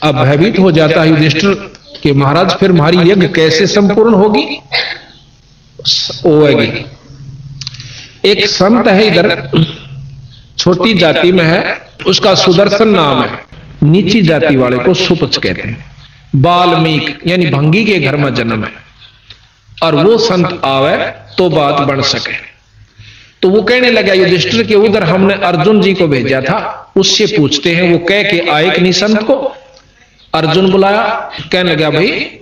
अब भयभीत हो जाता है युधिष्ठिर कि महाराज फिर हमारी यज्ञ कैसे संपूर्ण होगी होगी। एक संत है इधर, छोटी जाति में है, उसका सुदर्शन नाम है। नीची जाति वाले को सुपच कहते हैं। वाल्मीक यानी भंगी के घर में जन्म है, और वो संत आवे तो बात बन सके। तो वो कहने लगा युधिष्ठिर के उधर हमने अर्जुन जी को भेजा था, उससे पूछते हैं। वो कह के आए कि नहीं संत को। अर्जुन बुलाया, कहने लगा भाई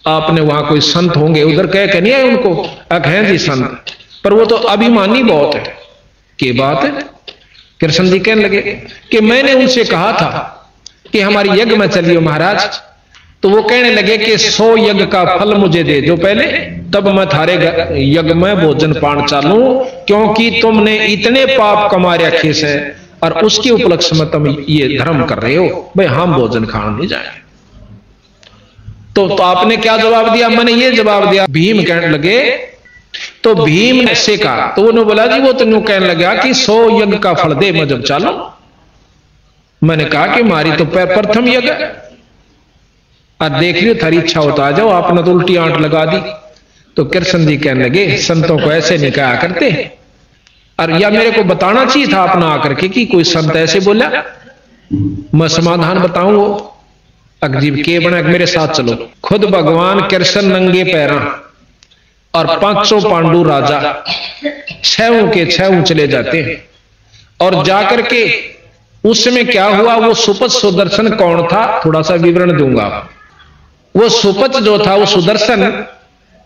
आपने वहां कोई संत होंगे, उधर कह के नहीं आए उनको। हैं जी संत, पर वो तो अभिमानी बहुत है। की बात है? कृष्ण जी कहने लगे कि मैंने उनसे कहा था कि हमारी यज्ञ में चलियो महाराज। तो वो कहने लगे कि 100 यज्ञ का फल मुझे दे दो पहले, तब मैं थारे यज्ञ में भोजन पान चालू, क्योंकि तुमने इतने पाप कमा रखे से और उसके उपलक्ष्य में तुम ये धर्म कर रहे हो, भाई हम भोजन खाने नहीं जाए। तो आपने क्या जवाब दिया? मैंने ये जवाब दिया। भीम कहने लगे, तो भीम ने से कहा, तो उन्होंने बोला जी वो तो कहने लगा कि 100 यज्ञ का फल दे मैं जब चालू। मैंने कहा कि हमारी तो प्रथम यज्ञ है, और देख लियो थारी इच्छा होता आ जाओ। आपने तो उल्टी आंट लगा दी। तो कृष्ण जी कहने लगे संतों को ऐसे नहीं कहा करते, और या मेरे को बताना चाहिए था अपना आकर के कि कोई संत ऐसे बोला, मैं समाधान बताऊं। वो अजीब के बना, मेरे साथ चलो। खुद भगवान कृष्ण नंगे पैरा और 500 पांडु राजा 6 के 6 चले जाते हैं, और जाकर के उस समय क्या हुआ, वो सुपच सुदर्शन कौन था थोड़ा सा विवरण दूंगा। वो सुपच जो था वो सुदर्शन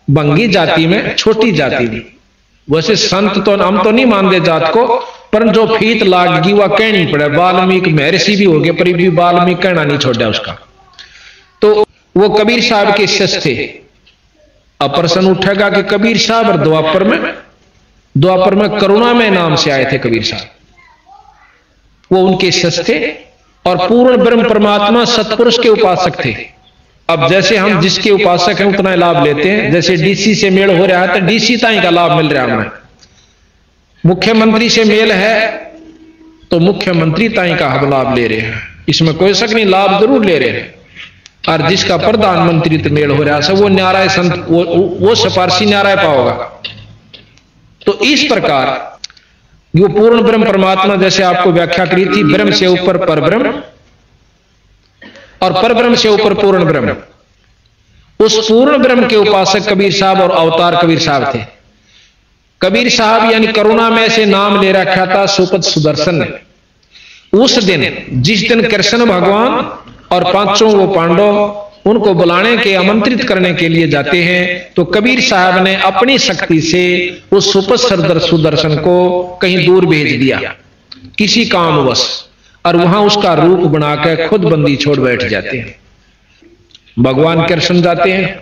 बंगी जाति में छोटी जाति थी। वैसे संत तो हम तो नहीं मानते जात को, पर जो फीत लागगी वह कहनी पड़े। वाल्मीकि महर्षि भी हो गए, पर भी वाल्मीकि कहना नहीं छोड़ा उसका। तो वो कबीर साहब के शिष्य थे। अब प्रश्न उठेगा कि कबीर साहब और द्वापर में करुणा में नाम से आए थे कबीर साहब, वो उनके शिष्य थे और पूर्ण ब्रह्म परमात्मा सतपुरुष के उपासक थे। अब जैसे हम जिसके उपासक हैं उतना लाभ लेते हैं। जैसे डीसी से मेल हो रहा है तो डीसी ताई का लाभ मिल रहा है हमें। मुख्यमंत्री से मेल है तो मुख्यमंत्री ताई का हम लाभ ले रहे हैं, इसमें कोई शक नहीं, लाभ जरूर ले रहे हैं। और जिसका प्रधानमंत्री तो मेल हो रहा है वो न्याराय संत, वो सिफारसी न्याराय पाओगा। तो इस प्रकार वो पूर्ण ब्रह्म परमात्मा जैसे आपको व्याख्या करी थी, ब्रह्म से ऊपर परब्रह्म और परब्रह्म से ऊपर पूर्ण ब्रह्म। उस पूर्ण ब्रह्म के उपासक कबीर साहब और अवतार कबीर साहब थे। कबीर साहब यानी करुणा में से नाम ले रखा था सुपत सुदर्शन ने। उस दिन जिस दिन कृष्ण भगवान और 5 वो पांडव उनको बुलाने के आमंत्रित करने के लिए जाते हैं, तो कबीर साहब ने अपनी शक्ति से उस सुपत सुदर्शन को कहीं दूर भेज दिया किसी कामवश, और वहां उसका रूप बनाकर खुद बंदी छोड़ बैठ जाते हैं। भगवान कृष्ण जाते हैं,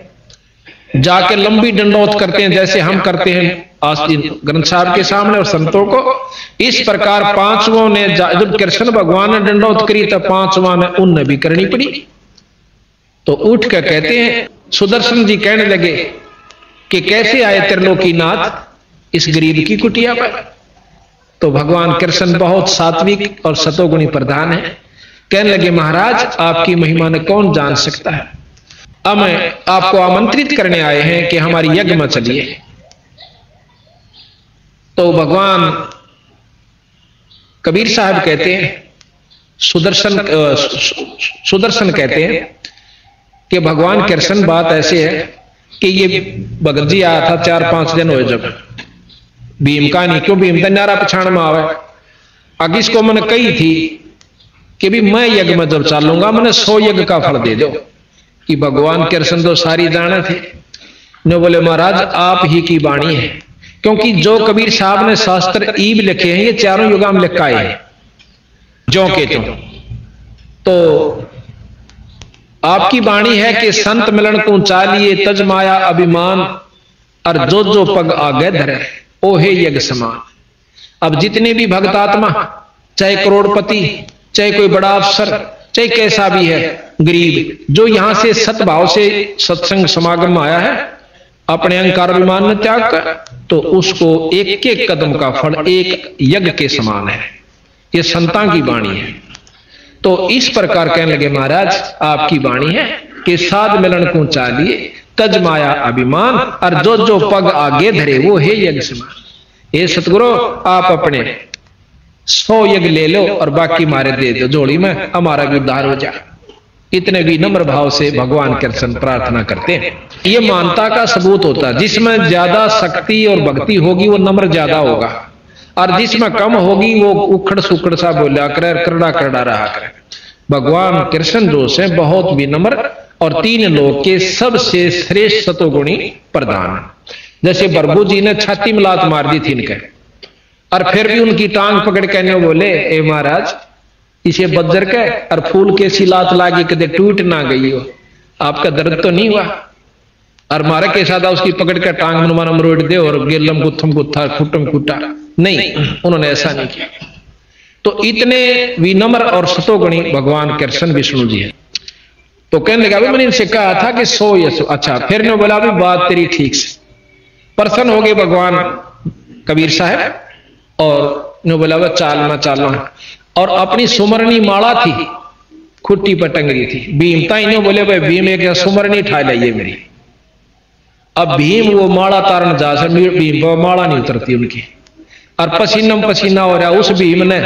जाके लंबी दंडौत करते हैं जैसे हम करते हैं आस्तीन ग्रंथ साहब के सामने और संतों को। इस प्रकार 5वों ने जब कृष्ण भगवान ने दंडौत करी तो 5वां ने उनने भी करनी पड़ी। तो उठ कर कहते हैं, सुदर्शन जी कहने लगे कि कैसे आए त्रिलोकीनाथ इस गरीब की कुटिया पर। तो भगवान कृष्ण बहुत सात्विक और सतोगुणी प्रधान है। कहने लगे महाराज आपकी महिमा ने कौन जान सकता है, अब मैं आपको आमंत्रित करने आए हैं कि हमारी यज्ञ में चलिए। तो भगवान कबीर साहब कहते हैं, सुदर्शन कहते हैं कि भगवान कृष्ण बात ऐसे है कि ये भगत जी आया था 4-5 दिन हुए जब भीम का नहीं, क्यों भीम नारा पछाण में आवे। अग इसको मैंने कही थी कि भी मैं यज्ञ में जब चालूंगा मैंने 100 यज्ञ का फल दे दो। कि भगवान कृष्ण तो सारी जाने थे, ने बोले महाराज आप ही की वाणी है, क्योंकि जो कबीर साहब ने शास्त्र ईब लिखे हैं ये चारों युगा में लिखा है जो के तो आपकी वाणी है कि संत मिलन को चालिए तज माया अभिमान, और जो पग आगे धरे ओ हे यज्ञ समान। अब जितने भी भक्तात्मा, चाहे करोड़पति, चाहे कोई बड़ा अफसर, चाहे कैसा भी है गरीब, जो यहां से सतभाव से सत्संग समागम में आया है, अपने अहंकार अभिमान ने त्याग कर, तो उसको एक एक कदम का फल एक यज्ञ के समान है। ये संतां की वाणी है। तो इस प्रकार कहने लगे महाराज आपकी वाणी है कि साध मिलन को चालिए तज माया अभिमान और जो जो पग आगे धरे वो है यज्ञ समान। हे सतगुरु आप अपने 100 यज्ञ ले लो और बाकी मारे दे दो जोड़ी में, हमारा भी उद्धार हो जाए। इतने भी नम्र भाव से भगवान कृष्ण प्रार्थना करते हैं। ये मानता का सबूत होता है, जिसमें ज्यादा शक्ति और भक्ति होगी वो नम्र ज्यादा होगा, और जिसमें कम होगी वो उखड़ सुखड़ सा बोला करे, करड़ा करड़ा रहा करे। भगवान कृष्ण जो से बहुत विनम्र और 3 लोक के सबसे श्रेष्ठ सतोगुणी प्रधान। जैसे प्रभु जी ने छाती में लात मार दी थी इनके, और फिर भी उनकी टांग पकड़ के बोले ए महाराज इसे बज्जर के और फूल के सी लात लागी कदे टूट ना गई हो, आपका दर्द तो नहीं हुआ? और मारे के साथ उसकी पकड़ के टांग मनमाना मरोड़ दे और गेलम गुत्थम गुत्था खुटम खुटा, नहीं, उन्होंने ऐसा नहीं किया। तो इतने विनम्र और सतोगुणी भगवान कृष्ण विष्णु जी है। तो कहने लगा मैंने इनसे कहा था कि 100 या 100। अच्छा, फिर ने बोला भी बात तेरी ठीक से। प्रसन्न हो गए भगवान कबीर साहब और ने बोला वह चालना चालना, और अपनी सुमरनी माला थी खुट्टी पर टंग रही थी। भीम ताई ने बोले भाई भीम एक सुमरनी ठा लाइए मेरी। अब भीम वो माला तारण जा सर, भीम पर माला नहीं उतरती उनकी, और पसीना पसीना हो रहा। उस भीम ने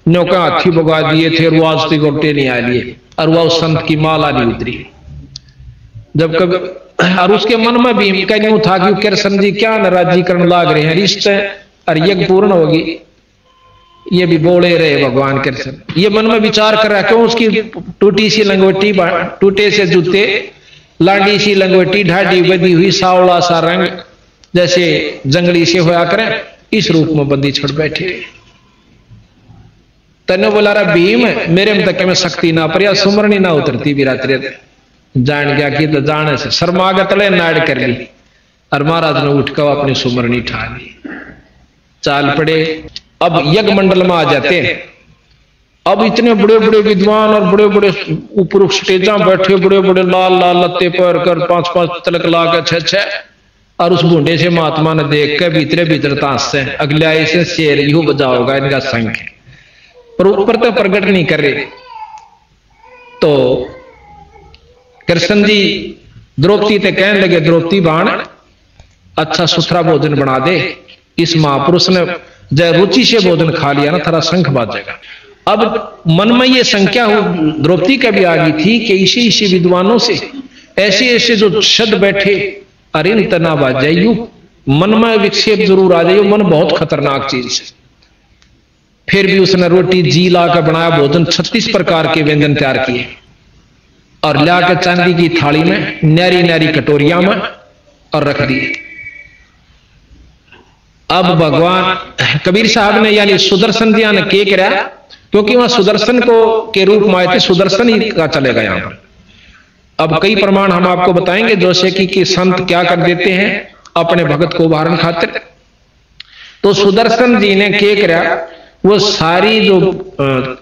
नौका हाथी भगवा दिए थे, रुआजती गोटे नहीं आ लिए, और वह उस संत की माला नहीं उतरी। जब कभी और उसके मन में भीम का यूं था कि कृष्ण जी क्या नाराजी करने लाग रहे हैं, रिश्ते और यज्ञ पूर्ण होगी। ये भी बोले रहे भगवान कृष्ण, ये मन में विचार कर रहा क्यों उसकी टूटी सी लंगोटी, टूटे से जूते, लांडी सी लंगोटी, ढाडी बदी हुई, सावला सा रंग जैसे जंगली से होया करें, इस रूप में बंदी छोड़ बैठे। तने बोला रहा भीम मेरे में तक में शक्ति ना पर सुमरनी ना उतरती भी रात्रि जान गया कि तो जाने से शर्मागत ले नाड़ कर ली, और महाराज ने उठकर अपनी सुमरनी ठा ली, चाल पड़े। अब यज्ञ मंडल में आ जाते हैं। अब इतने बड़े बड़े विद्वान और बड़े बड़े ऊपर स्टेजा बैठे, बड़े बड़े लाल लाल लत्ते पर कर 5-5 तिलक ला कर 6-6, और उस बूढ़े से महात्मा ने देख के भीतरे भीतर ताश से अगले से शेर यू बजाओगा इनका संख, पर ऊपर तो प्रकट नहीं कर रहे। तो कृष्ण जी द्रौपदी ते कहने लगे द्रौपदी बाण अच्छा सुथरा भोजन बना दे। इस महापुरुष ने जय रुचि से भोजन खा लिया ना, थारा शंख बाजेगा। अब मन में ये संख्या द्रौपदी का भी आ गई थी कि इसी इसी विद्वानों से ऐसे ऐसे जो शब्द बैठे अरे तना बाज जाए, यू मन में विक्षेप जरूर आ जाए, मन बहुत खतरनाक चीज है। फिर भी उसने रोटी जी ला कर बनाया भोजन, 36 प्रकार के व्यंजन तैयार किए और लाकर चांदी की थाली में न्यारी न्यारी कटोरिया में और रख दिए। अब भगवान कबीर साहब ने यानी सुदर्शन जी ने क्या करा, क्योंकि वहां सुदर्शन को के रूप में आए थे, सुदर्शन ही का चलेगा यहां पर। अब कई प्रमाण हम आपको बताएंगे जैसे कि संत क्या कर देते हैं अपने भगत को उभारन खातिर। तो सुदर्शन जी ने क्या करा, वो सारी जो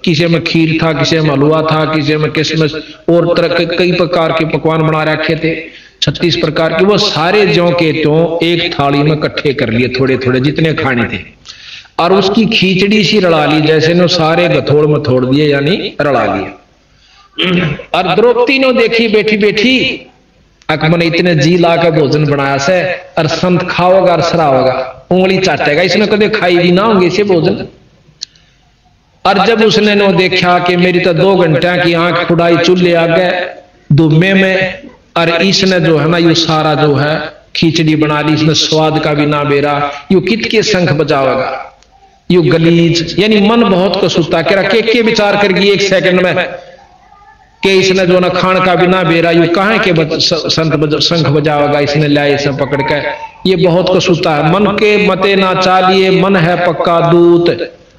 किसी में खीर था, किसी में हलवा था, किसी में किशमिश और तरह कई प्रकार के पकवान बना रखे थे, 36 प्रकार के, वो सारे ज्यों के त्यों एक थाली में इकट्ठे कर लिए थोड़े थोड़े जितने खाने थे, और उसकी खींचड़ी सी रड़ा ली, जैसे ने सारे गथोड़ में थोड़ दिए यानी रड़ा लिए। और द्रौपदी ने देखी बैठी बैठी अकबर ने इतने जी ला कर भोजन बनाया से, और संत खाओगा और सराओगा, उंगली चाटेगा, इसने कभी खाई भी ना होंगे इसे भोजन। और जब उसने नो देखा कि मेरी तो 2 घंटा की आंख खुदाई चूल्हे आ गए दुम्मे में, और इसने जो है ना यू सारा जो है खिचड़ी बना ली, इसमें स्वाद का भी ना बेरा, यू कित के शंख बजावेगा, यू गलीज, यानी मन बहुत को सुता के विचार करके 1 सेकंड में कि इसने जो ना खान का भी ना बेरा, यू कहां के शंख बजावेगा, इसने लाए इसे पकड़ के, ये बहुत को सुता है। मन के मते ना चालिए, मन है पक्का दूत,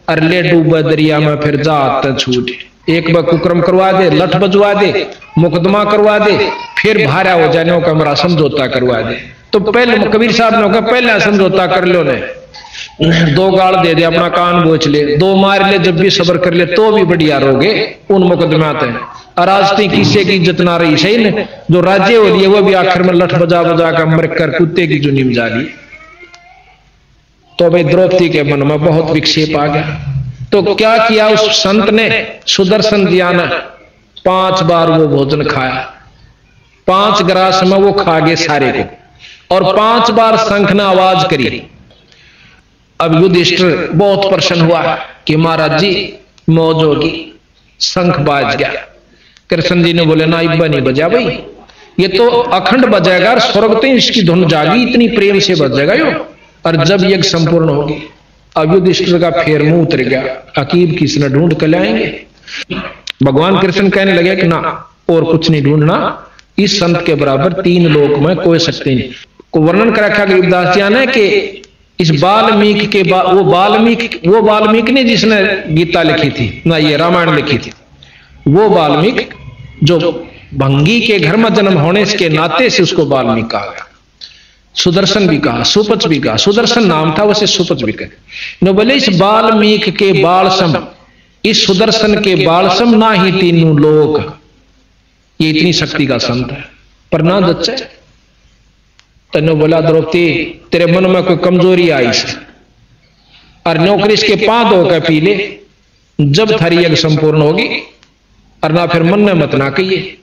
और ले डूबा दरिया में फिर जात छूट। एक बार कुक्रम करवा दे, लठ बजवा दे, मुकदमा करवा दे, फिर भारा हो जाने का हमारा समझौता करवा दे। तो पहले कबीर साहब ने कहा पहले समझौता कर लो, ने 2 गाल दे दे, अपना कान बोच ले, 2 मार ले, जब भी सबर कर ले तो भी बढ़िया रहोगे उन मुकदमाते हैं। और आज तक किसी की इज्जत ना रही सही ने, जो राज्य हो लिए वो भी आखिर में लठ बजा बजा कर मर कर कुत्ते की जुनी में जा ली। तो भाई द्रौपदी के मन में बहुत विक्षेप आ गया, तो क्या किया उस संत ने, सुदर्शन दिया ने 5 बार वो भोजन खाया, 5 ग्रास में वो खा गए सारे को, और 5 बार शंख ने आवाज करी। अब युधिष्ठिर बहुत प्रसन्न हुआ कि महाराज जी मौज होगी, शंख बाज गया। कृष्ण जी ने बोले ना इब्बा नहीं बजा भाई, ये तो अखंड बजाएगा, स्वर्ग तो इसकी धुन जागी, इतनी प्रेम से बजेगा यो, और जब यज्ञ संपूर्ण होगी। अब युधिष्ठिर का फेर मुंह उतर गया, अकीब किसने ढूंढ कर लाएंगे। भगवान कृष्ण कहने लगे कि ना और कुछ नहीं ढूंढना, इस संत के बराबर 3 लोक में कोई शक्ति नहीं। को वर्णन कर रखा गरीबदास जी ने कि इस वाल्मीकि के वो वाल्मीकि ने जिसने गीता लिखी थी ना, ये रामायण लिखी थी, वो वाल्मीकि जो भंगी के घर में जन्म होने के नाते से उसको वाल्मीकि कहा गया। सुदर्शन भी कहा, सुपच भी कहा, सुदर्शन नाम था वैसे सुपच भी कहे। नो बोले इस वाल्मीकि के बाल सम, इस सुदर्शन के बाल सम ना ही 3 लोक, ये इतनी शक्ति का संत है। पर ना दच्चे तनु बोला द्रौपदी तेरे मन में कोई कमजोरी आई से, और नौकरी इसके 5 धोकर पी ले, जब थारी यज्ञ संपूर्ण होगी, और ना फिर मन में मत ना कहिए।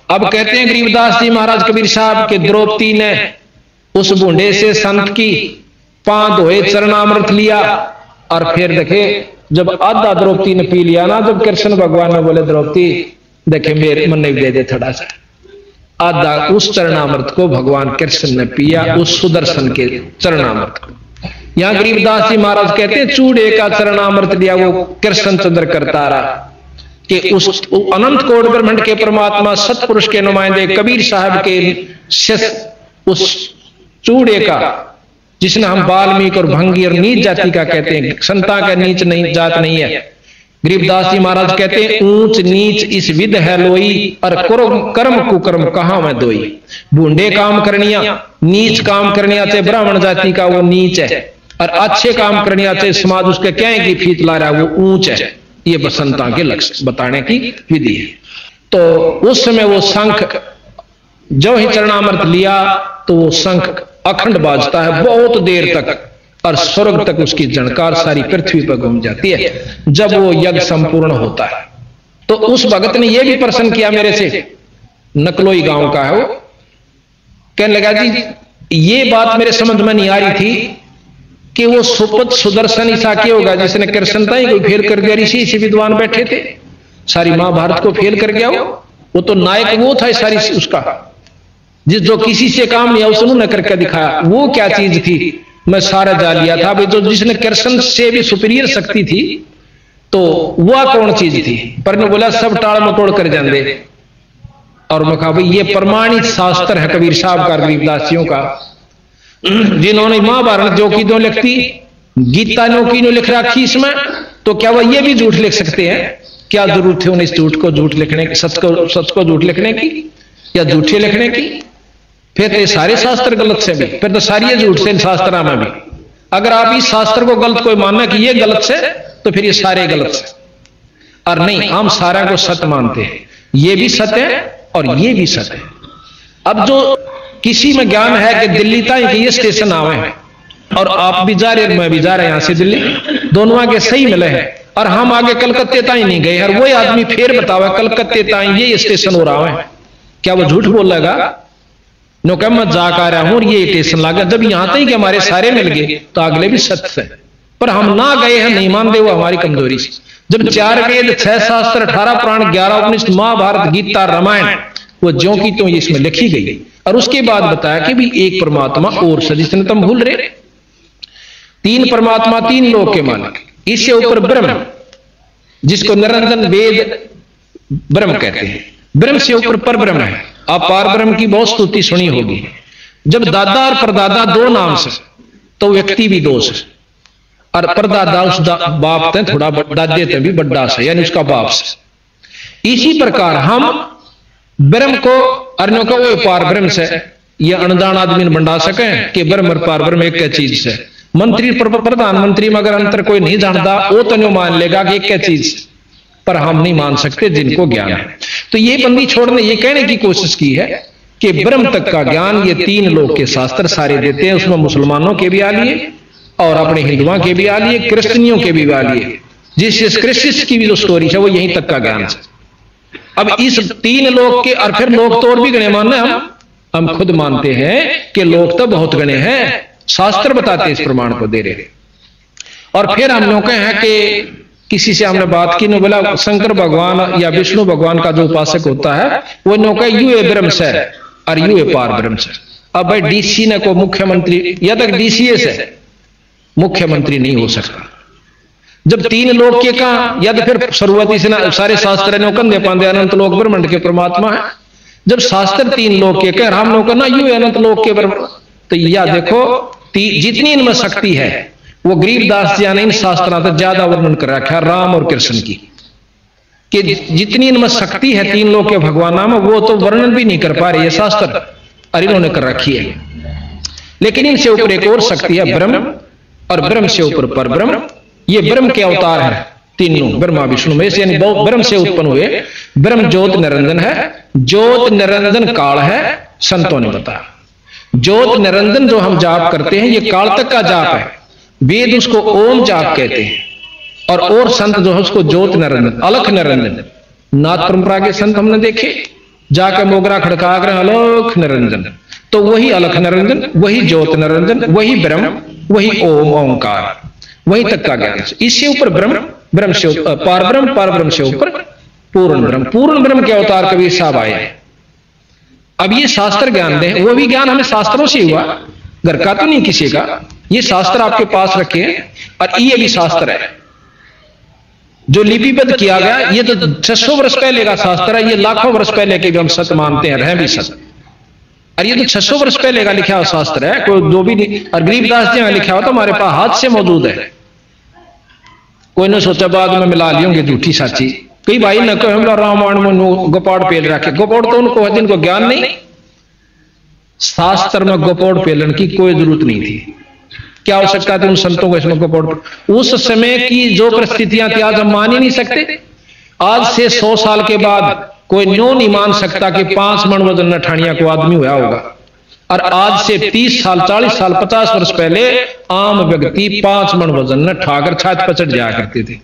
अब कहते हैं गरीबदास जी महाराज कबीर साहब के द्रौपदी ने उस बूढ़े से संत की 5 धोए चरणामृत लिया, और फिर देखे जब आधा द्रौपदी ने पी लिया ना, जब कृष्ण भगवान ने बोले द्रौपदी देखे मेरे मन ने दे दे थोड़ा सा, आधा उस चरणामृत को भगवान कृष्ण ने पिया, उस सुदर्शन के चरणामृत को। यहां गरीबदास जी महाराज कहते हैं चूड़े का चरणामृत लिया वो कृष्ण चंद्र करता रहा कि उस अनंत कोट ब्रह्मांड के परमात्मा सतपुरुष के नुमाइंदे कबीर साहब के शिष्य उस चूड़े का, जिसने हम वाल्मीकि और भंगी और नीच जाति का कहते हैं, संता का नीच नहीं जात नहीं है। गरीबदास जी महाराज कहते हैं ऊंच नीच इस विध है लोई, और कर्म कुकर्म कहां में दोई। बूढ़े काम करनिया, नीच काम करनिया चाहे ब्राह्मण जाति का वो नीच है, और अच्छे काम करनिया चाहे समाज उसके क्या है कि फीत ला रहा है वो ऊंच है। ये बसंता के लक्ष्य बताने की विधि है। तो उस समय वो शंख जो ही चरणामृत लिया तो वो शंख अखंड बाजता है बहुत देर तक, और स्वर्ग तक उसकी झनकार सारी पृथ्वी पर घूम जाती है जब वो यज्ञ संपूर्ण होता है। तो उस भगत ने यह भी प्रश्न किया मेरे से, नकलोई गांव का है वो, कहने लगा जी ये बात मेरे समझ में नहीं आ रही थी कि वो सुपत सुदर्शन ईसा क्या होगा जिसने कृष्णता ही कोई फेल कर दिया। ऋषि से विद्वान बैठे थे, सारी महाभारत को फेल कर गया वो तो नायक वो था सारी उसका, जिस जो किसी से काम नहीं उसने करके दिखाया। वो क्या चीज थी मैं सारा जान लिया था भाई, जो जिसने कृष्ण से भी सुपीरियर शक्ति थी तो वह कौन चीज थी। पर ने बोला सब टाल मटोड़ कर जाते, और मैं कहा भाई ये प्रमाणित शास्त्र है कबीर साहब का, गरीबदासियों का, जिन्होंने महाभारत जो की दो लिखती, गीता नो की नो लिख रखी इसमें, तो क्या वह ये भी झूठ लिख सकते हैं? क्या जरूरत है उन्हें इस झूठ को झूठ लिखने की, सच को झूठ लिखने की या झूठे लिखने की? फिर तो ये सारे शास्त्र गलत से भी, फिर तो सारी झूठ से शास्त्र में भी। अगर आप इस शास्त्र को गलत कोई मानना कि ये गलत से, तो फिर ये सारे गलत से। और नहीं, हम सारा को सत्य मानते हैं, ये भी सत्य है और ये भी सत्य है। अब जो किसी में ज्ञान है कि दिल्ली तक ये स्टेशन आवे हैं और आप भी जा रहे मैं भी जा रहे यहां से दिल्ली, दोनों आगे सही मिले हैं, और हम आगे कलकत्ते ताई नहीं गए, और वही आदमी फिर बतावा कलकत्ते ताई ये स्टेशन हो रहा है, क्या वो झूठ बोलेगा? नो कह मैं जा कर रहा हूं और ये स्टेशन लगा, जब यहां तक कि हमारे सारे मिल गए तो अगले भी सत्य है, पर हम ना गए हैं, नहीं मानते, वो हमारी कमजोरी से। जब 4 वेद 6 शास्त्र 18 पुराण 11 उपनिषद महाभारत गीता रामायण वो ज्यों की त्यों इसमें लिखी गई, और उसके बाद बताया कि भी एक परमात्मा और से, जिसने तुम भूल रहे 3 परमात्मा 3 लोक के मालिक, इससे ऊपर ब्रह्म जिसको निरंजन वेद ब्रह्म कहते हैं, ब्रह्म से ऊपर पर ब्रह्म है। आप पार ब्रह्म की बहुत स्तुति सुनी होगी। जब दादा और परदादा 2 नाम से तो व्यक्ति भी 2 से, और परदादा उस बाप थे थोड़ा दादे थे भी बड्डा से, यानी उसका बाप से। इसी प्रकार हम ब्रह्म को अन्यों का वो पार ब्रह्म से, ये अनजान आदमी ने बंडा सके कि ब्रह्म और पार ब्रह्म एक चीज से। मंत्री प्रधानमंत्री में अगर अंतर कोई नहीं जानता वो तो नहीं मान लेगा कि एक चीज, पर हम नहीं मान सकते जिनको ज्ञान है। तो ये बंदी छोड़ने ये कहने की कोशिश की है कि ब्रह्म तक का ज्ञान ये 3 लोक के शास्त्र सारे देते हैं, उसमें मुसलमानों के भी आ लिए और अपने हिंदुओं के भी आ लिए, क्रिश्चियनों के भी आ लिए, जिस क्रिसिस की भी जो स्टोरी है वो यहीं तक का ज्ञान है। अब इस 3 लोक के, और फिर लोग तो और भी गणे मानना, हम खुद मानते हैं कि लोग तो बहुत गणे हैं, शास्त्र बताते हैं, इस प्रमाण को दे रहे। और फिर हम लोग हैं कि किसी से हमने बात की, ने बोला शंकर भगवान या विष्णु भगवान का जो उपासक होता है वो नौका यू ए ब्रह्म से और यू ए पार ब्रह्म से। अब भाई डीसी ने को मुख्यमंत्री, या तक डीसीएस है, मुख्यमंत्री नहीं हो सकता। जब 3 लोक के कहा, या तो फिर शुरुआती से ना सारे शास्त्र ने कंधे पांदे अनंत लोक ब्रह्मांड के परमात्मा है। जब शास्त्र 3 लोक के कह, हम लोग ना यू अनंत लोक के ब्रह्म, तो या देखो जितनी इनमें शक्ति है वो गरीबदास जी ने इन शास्त्रों से ज्यादा वर्णन कर रखा है राम और कृष्ण की, कि जितनी इनमें शक्ति है 3 लोक के भगवान नाम, वो तो वर्णन भी नहीं कर पा रहे ये शास्त्र, और इन्होंने कर रखी है। लेकिन इनसे ऊपर एक और शक्ति है ब्रह्म, और ब्रह्म से ऊपर पर ब्रह्म। ये ब्रह्म के अवतार है तीनों, ब्रह्मा विष्णु महेश, यानी ब्रह्म से उत्पन्न हुए। ब्रह्म ज्योत निरंजन है, ज्योत निरंजन काल है, संतों ने बताया। ज्योत निरंजन जो हम जाप करते हैं ये काल तक का जाप है, वेद उसको ओम जाप कहते हैं, और संत जो है उसको ज्योत निरंजन, अलख निरंजन। नाथ परंपरा के संत हमने देखे जाके मोगरा खड़का कर अलख निरंजन, तो वही अलख निरंजन, वही ज्योत निरंजन, वही ब्रह्म, वही ओम ओंकार, वही तक का ज्ञान। इससे ऊपर ब्रह्म, ब्रह्म से पार ब्रह्म, पार ब्रह्म से ऊपर पूर्ण ब्रह्म, पूर्ण ब्रह्म के अवतार कबीर साहब आए हैं। अब ये शास्त्र ज्ञान दे, वो भी ज्ञान हमें शास्त्रों से हुआ, घर का तो नहीं किसी का। ये शास्त्र आपके पास रखे हैं, और ये भी शास्त्र है जो लिपिबद्ध किया गया। ये तो 600 वर्ष पहले का शास्त्र है, ये लाखों वर्ष पहले के भी हम सत्य मानते हैं, रह भी सत्य। और ये तो 600 वर्ष पहले का लिखा हुआ शास्त्र है, कोई जो भी नहीं। और गरीबदास जी ने लिखा हुआ तो हमारे पास हाथ से मौजूद है, कोई ने सोचा बाद में मिला लियोगे झूठी साची। कई भाई न कहो हमला रामायण में गोपाड़ पेल रखे, गोपाड़ तो उनको है जिनको ज्ञान नहीं। शास्त्र में गोपाड़ पेलन की कोई जरूरत नहीं थी। क्या हो सकता था उन संतों को इसमें गोपाड़? उस समय की जो परिस्थितियां थी आज हम मान ही नहीं सकते। आज से 100 साल के बाद कोई न्यों नहीं मान सकता कि 5 मन वजन न ठानिया को आदमी हुआ होगा। और आज से 30 साल 40 साल 50 वर्ष पहले आम व्यक्ति 5 मन वजन न ठाकर छात पचट जाया करते थे।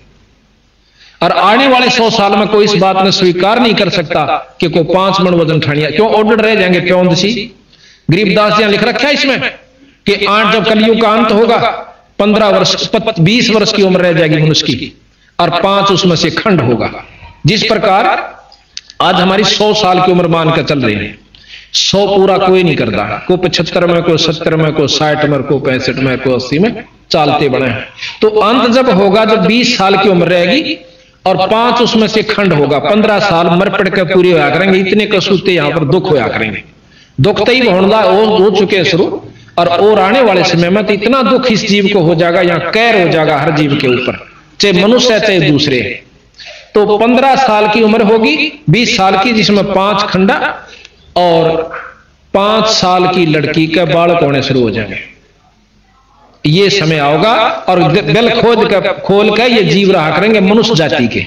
और आने वाले 100 साल में कोई इस बात में स्वीकार नहीं कर सकता कि कोई 5 मन वजन ठानिया क्यों ऑर्डर रह जाएंगे प्योंदसी। गरीबदास जी ने लिख रखा है इसमें कि 8 जब कलयुग का अंत होगा 15 वर्ष 20 वर्ष की उम्र रह जाएगी मनुष्य की, और 5 उसमें से खंड होगा। जिस प्रकार आज हमारी 100 साल की उम्र मानकर चल रही है, 100 पूरा कोई नहीं करता, को 75 में, को 70 में, को 60 में, को 65 में, को 80 में चालते बड़े हैं। तो अंत जब होगा जब 20 साल की उम्र रहेगी और 5 उसमें से खंड होगा, 15 साल मर पड़ कर पूरे होया करेंगे। इतने कसूते यहां पर दुख होया करेंगे। दुख तो ही हो चुके शुरू, और आने वाले समय में तो इतना दुख इस जीव को हो जाएगा, यहाँ कैर हो जाएगा हर जीव के ऊपर, चाहे मनुष्य है चाहे दूसरे। तो 15 साल की उम्र होगी, 20 साल की जिसमें 5 खंडा, और 5 साल की लड़की के बालक होने शुरू हो जाएंगे। ये समय आओगा और दिल खोल कर ये जीव रहा करेंगे मनुष्य जाति के,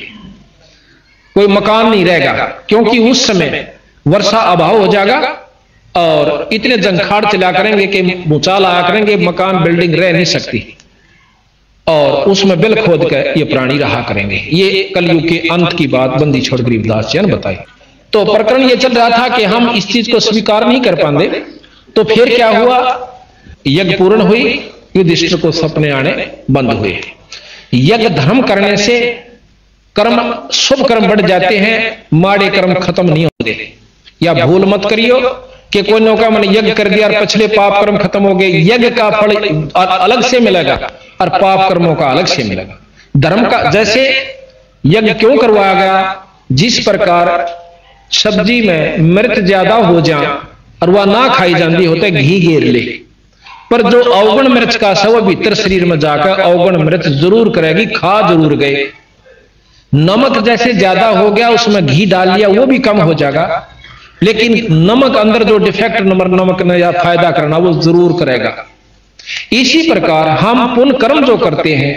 कोई मकान नहीं रहेगा, क्योंकि उस समय वर्षा अभाव हो जाएगा और इतने जंखाड़ चला करेंगे कि भूचाल आया करेंगे, मकान बिल्डिंग रह नहीं सकती, और उसमें बिल खोद कर ये प्राणी रहा करेंगे। ये कलयुग के अंत की बात बंदी छोड़ गरीबदास जी ने बताई। तो प्रकरण ये चल रहा था कि हम इस चीज को स्वीकार नहीं कर पाते। तो फिर क्या हुआ, यज्ञ पूर्ण हुई, युधिष्ठिर को सपने आने बंद हुए। यज्ञ धर्म करने से कर्म, शुभ कर्म बढ़ जाते हैं, माड़े कर्म खत्म नहीं होते। या भूल मत करियो कि कोई नौका मैंने यज्ञ कर दिया और पिछले पाप कर्म खत्म हो गए। यज्ञ का फल अलग से मिलेगा और पाप कर्मों का अलग से मिलेगा। धर्म का जैसे यज्ञ क्यों करवाया गया, जिस प्रकार सब्जी में मिर्च ज्यादा हो जाए और वह ना खाई जाती होते घी घेर ले, पर जो अवगुण मिर्च का सब भीतर शरीर में जाकर अवगुण मिर्च जरूर करेगी, खा जरूर गए। नमक जैसे ज्यादा हो गया उसमें घी डाल लिया वो भी कम हो जाएगा, लेकिन नमक अंदर जो डिफेक्ट नमक ने या फायदा करना वो जरूर करेगा। इसी प्रकार हम पुण्य कर्म जो करते हैं,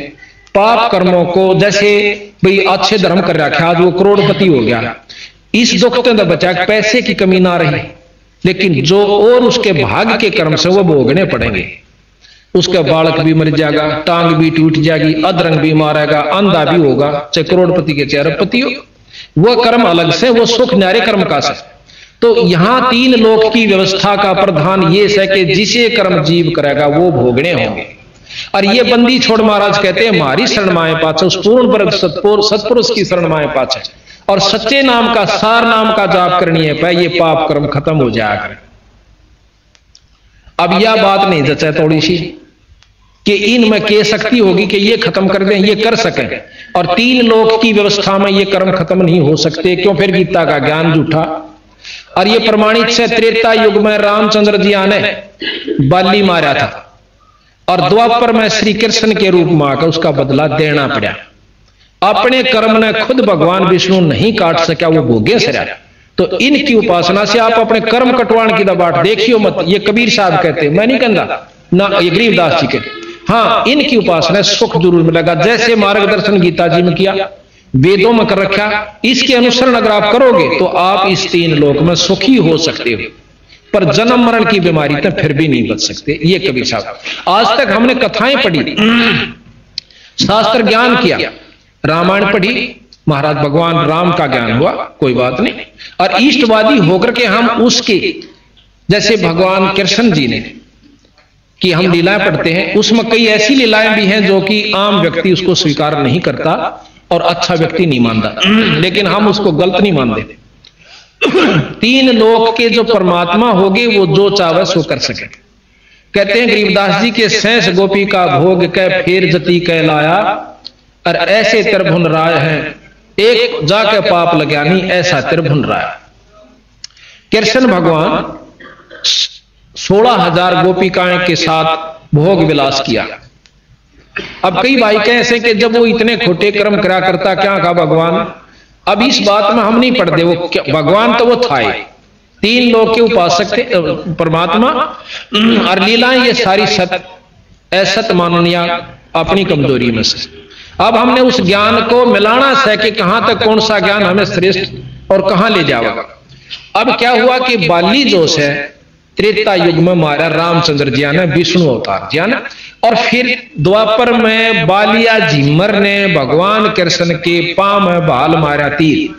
पाप कर्मों को, जैसे भाई अच्छे धर्म कर रखा, आज वो करोड़पति हो गया, इस दुख से बचा, पैसे की कमी ना रही, लेकिन जो और उसके भाग्य के कर्म से वो भोगने पड़ेंगे। उसका बालक भी मर जाएगा, टांग भी टूट जाएगी, अधरंग भी मारेगा, अंधा भी होगा, चाहे करोड़पति के चाहे अरबपति हो। वह कर्म अलग से, वो सुख न्यारे कर्म का से। तो यहां तीन लोक की व्यवस्था का प्रधान ये है कि जिसे कर्म जीव करेगा वो भोगने होंगे। और ये बंदी छोड़ महाराज कहते हैं हमारी शरण माए पाछे, उस पूर्ण पर सत्पुरुष की शरण माए पाछे और सच्चे नाम का सार नाम का जाप करनी है पाए, ये पाप कर्म खत्म हो जाया करे। अब यह बात नहीं जचा थोड़ी सी कि इनमें के शक्ति होगी कि ये खत्म कर दें, ये कर सकें, और तीन लोक की व्यवस्था में ये कर्म खत्म नहीं हो सकते। क्यों? फिर गीता का ज्ञान झूठा। और ये प्रमाणित से त्रेता युग में रामचंद्र जी ने बाली मारा था और द्वापर में श्री कृष्ण के रूप में आकर उसका बदला देना पड़ा। अपने कर्म ने खुद भगवान विष्णु नहीं काट सका, वो भोगे से रहा। तो इनकी उपासना से आप अपने कर्म कटवाण की दबाट देखियो मत। ये कबीर साहब कहते हैं, मैं नहीं कहता ना, ये गरीबदास जी के। हाँ, इनकी उपासना सुख जरूर मिलेगा, जैसे मार्गदर्शन गीता जी में किया, वेदों में कर रखा। इसके अनुसरण अगर आप करोगे तो आप इस तीन लोक में सुखी हो सकते हो, पर जन्म मरण की बीमारी तो फिर भी नहीं बच सकते। ये कबीर साहब। आज तक हमने कथाएं पढ़ी, शास्त्र ज्ञान किया, रामायण पढ़ी, महाराज भगवान राम का ज्ञान हुआ, कोई बात नहीं। और इष्टवादी होकर के हम उसके, जैसे भगवान कृष्ण जी ने कि हम लीलाएं पढ़ते हैं, उसमें कई ऐसी लीलाएं भी हैं जो कि आम व्यक्ति उसको स्वीकार नहीं करता और अच्छा व्यक्ति नहीं मानता, लेकिन हम उसको गलत नहीं मानते। तीन लोक के जो परमात्मा होगे वो जो चाहे सो कर सके। कहते हैं गरीबदास जी के सैंस गोपी का भोग कै फेर जती कह लाया, और ऐसे त्रिभुवन राय हैं एक जाके पाप लगानी, ऐसा त्रिभुवन राय। कृष्ण भगवान 16,000 गोपिकाएं के साथ भोग विलास किया। अब कई भाई कैसे कि जब वो इतने खोटे कर्म करा करता, क्या कहा भगवान? अब इस बात में हम नहीं पढ़ते, वो भगवान तो वो था ही, तीन लोग के उपासक थे परमात्मा, और लीलाएं ये सारी सत असत माननिया अपनी कमजोरी में से। अब हमने उस ज्ञान को मिलाना है कि कहां तक कौन सा ज्ञान हमें श्रेष्ठ और कहां ले जाएगा। अब क्या हुआ कि बाली जोश है त्रेता युग में मारा रामचंद्र जी ने, विष्णु अवतार जी ने, और फिर द्वापर में बालिया झिमर ने भगवान कृष्ण के पांव में भाल मारा तीर,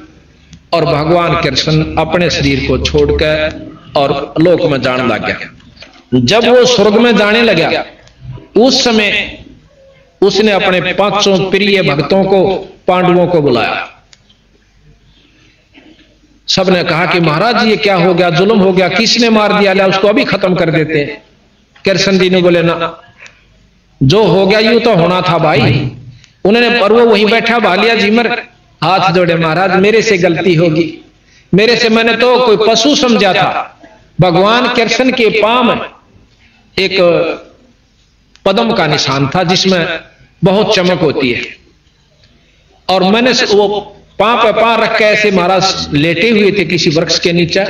और भगवान कृष्ण अपने शरीर को छोड़कर और लोक में जाने लग गया। जब वो स्वर्ग में जाने लगा उस समय उसने अपने 500 प्रिय भक्तों को, पांडवों को बुलाया। सबने कहा कि महाराज ये क्या हो गया, जुल्म हो गया, किसने मार दिया, ला उसको अभी खत्म कर देते। कृष्ण जी ने बोले ना, जो हो गया यूं तो होना था भाई। उन्होंने, पर वो वहीं बैठा बालिया झिमर, हाथ जोड़े, महाराज मेरे से गलती होगी, मेरे से, मैंने तो कोई पशु समझा था। भगवान कृष्ण के पांव में एक पद्म का निशान था जिसमें बहुत चमक होती है, और मैंने वो पांव पे पांव रख के ऐसे महाराज लेटे हुए थे किसी वृक्ष के नीचे,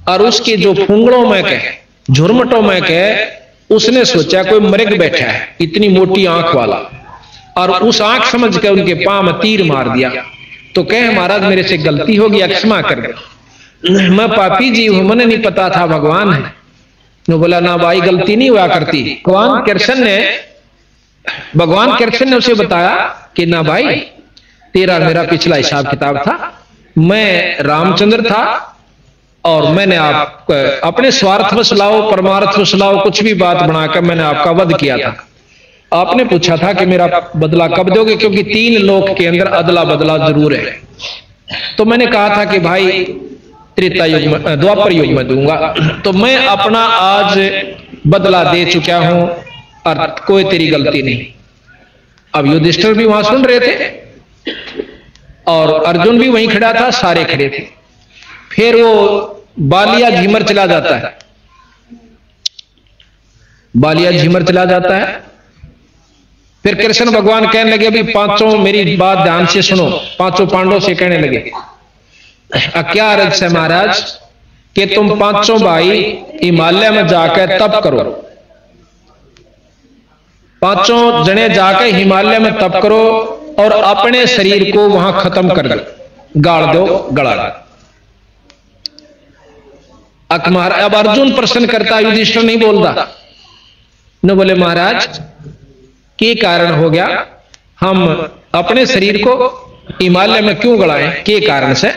और उसके जो फुंगड़ों में कहे, झुरमटों में कहे, उसने सोचा कोई मृग बैठा है इतनी मोटी आंख वाला, और उस आंख समझ के उनके पांव में तीर मार दिया। तो कहे महाराज मेरे से गलती होगी, क्षमा कर दे, मैं पापी जी हूं, मैंने नहीं पता था भगवान है। तो बोला ना भाई गलती नहीं हुआ करती। भगवान कृष्ण ने उसे बताया कि ना भाई तेरा मेरा पिछला हिसाब किताब था, मैं रामचंद्र था और मैंने आप अपने स्वार्थ वश लाओ, परमार्थ वश लाओ, कुछ भी बात बनाकर मैंने आपका वध किया था। आपने पूछा था कि मेरा बदला कब दोगे, क्योंकि तीन लोक के अंदर अदला बदला जरूर है। तो मैंने कहा था कि भाई त्रेता युग में, द्वापर युग में दूंगा। तो मैं अपना आज बदला दे चुका हूं और कोई तेरी गलती नहीं। अब युधिष्ठिर भी वहां सुन रहे थे और अर्जुन भी वहीं खड़ा था, सारे खड़े थे। फिर वो बालिया झिमर चला जाता है, बालिया झिमर चला जाता है। फिर कृष्ण भगवान कहने लगे अभी पांचों मेरी बात ध्यान से सुनो, पांचों पांडवों से कहने लगे क्या अर्ज है महाराज कि तुम पांचों भाई हिमालय में जाकर तप करो, पांचों जने जाकर हिमालय में तप करो और अपने शरीर को वहां खत्म कर दो, गाड़ दो, गड़ा दो। अब अर्जुन प्रश्न करता, युधिष्ठिर नहीं बोलता। न बोले महाराज के कारण हो गया, हम अपने शरीर को हिमालय में क्यों गड़ाएं, के कारण से?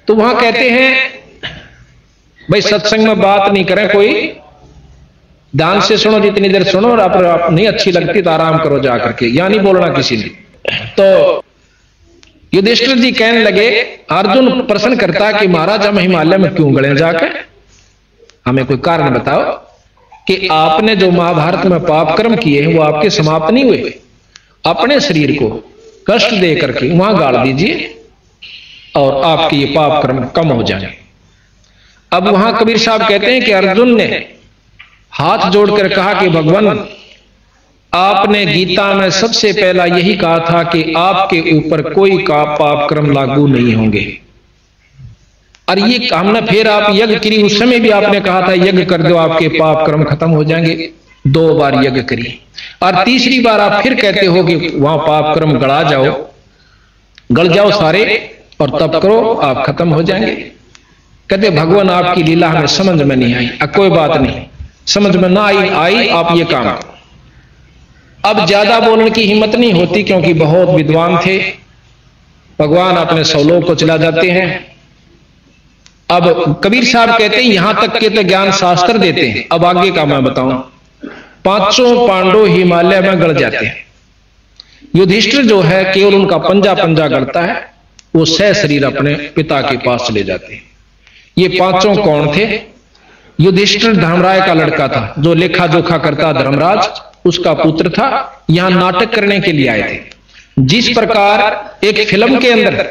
तो वहां कहते हैं भाई सत्संग में बात नहीं करें, कोई ध्यान से सुनो, जितनी देर सुनो, और आप नहीं अच्छी लगती तो आराम करो जाकर के, या नहीं बोलना किसी ने। तो युधिष्ठिर जी कहने लगे, अर्जुन प्रश्न करता कि महाराज हम हिमालय में क्यों गड़े जाकर, हमें कोई कारण बताओ कि आपने जो महाभारत में पाप कर्म किए हैं वो आपके समाप्त नहीं हुए, अपने शरीर को कष्ट दे करके वहां गाड़ दीजिए और आपके ये पाप कर्म कम हो जाए। अब वहां कबीर साहब कहते हैं कि अर्जुन ने हाथ जोड़कर कहा कि भगवान, आपने गीता में सबसे पहला यही कहा था कि आपके ऊपर कोई का पाप कर्म लागू नहीं होंगे, और ये हमने फिर आप यज्ञ करी, उस समय भी आपने कहा था यज्ञ कर दो आपके पाप कर्म खत्म हो जाएंगे, 2 बार यज्ञ करी, और तीसरी बार आप फिर कहते हो कि वहां पाप कर्म गड़ा जाओ, गड़ जाओ सारे और तब करो आप खत्म हो जाएंगे। कहते भगवान आपकी लीला हमें समझ में नहीं आई। कोई बात नहीं, समझ में ना आई आप ये काम करो। अब ज्यादा बोलने की हिम्मत नहीं होती क्योंकि बहुत विद्वान थे, भगवान अपने सौलोक को चला जाते हैं। अब कबीर साहब कहते हैं यहां तक के तो ज्ञान शास्त्र देते हैं, अब आगे का मैं बताऊं। 5 पांडव हिमालय में गड़ जाते हैं, युधिष्ठिर जो है केवल उनका पंजा पंजा गड़ता है, वो सह शरीर अपने पिता के पास चले जाते हैं। ये 5 कौन थे? युधिष्ठिर धर्मराय का लड़का था, जो लेखा जोखा करता धर्मराज, उसका पुत्र था। यहां नाटक करने के लिए आए थे। जिस प्रकार एक फिल्म के अंदर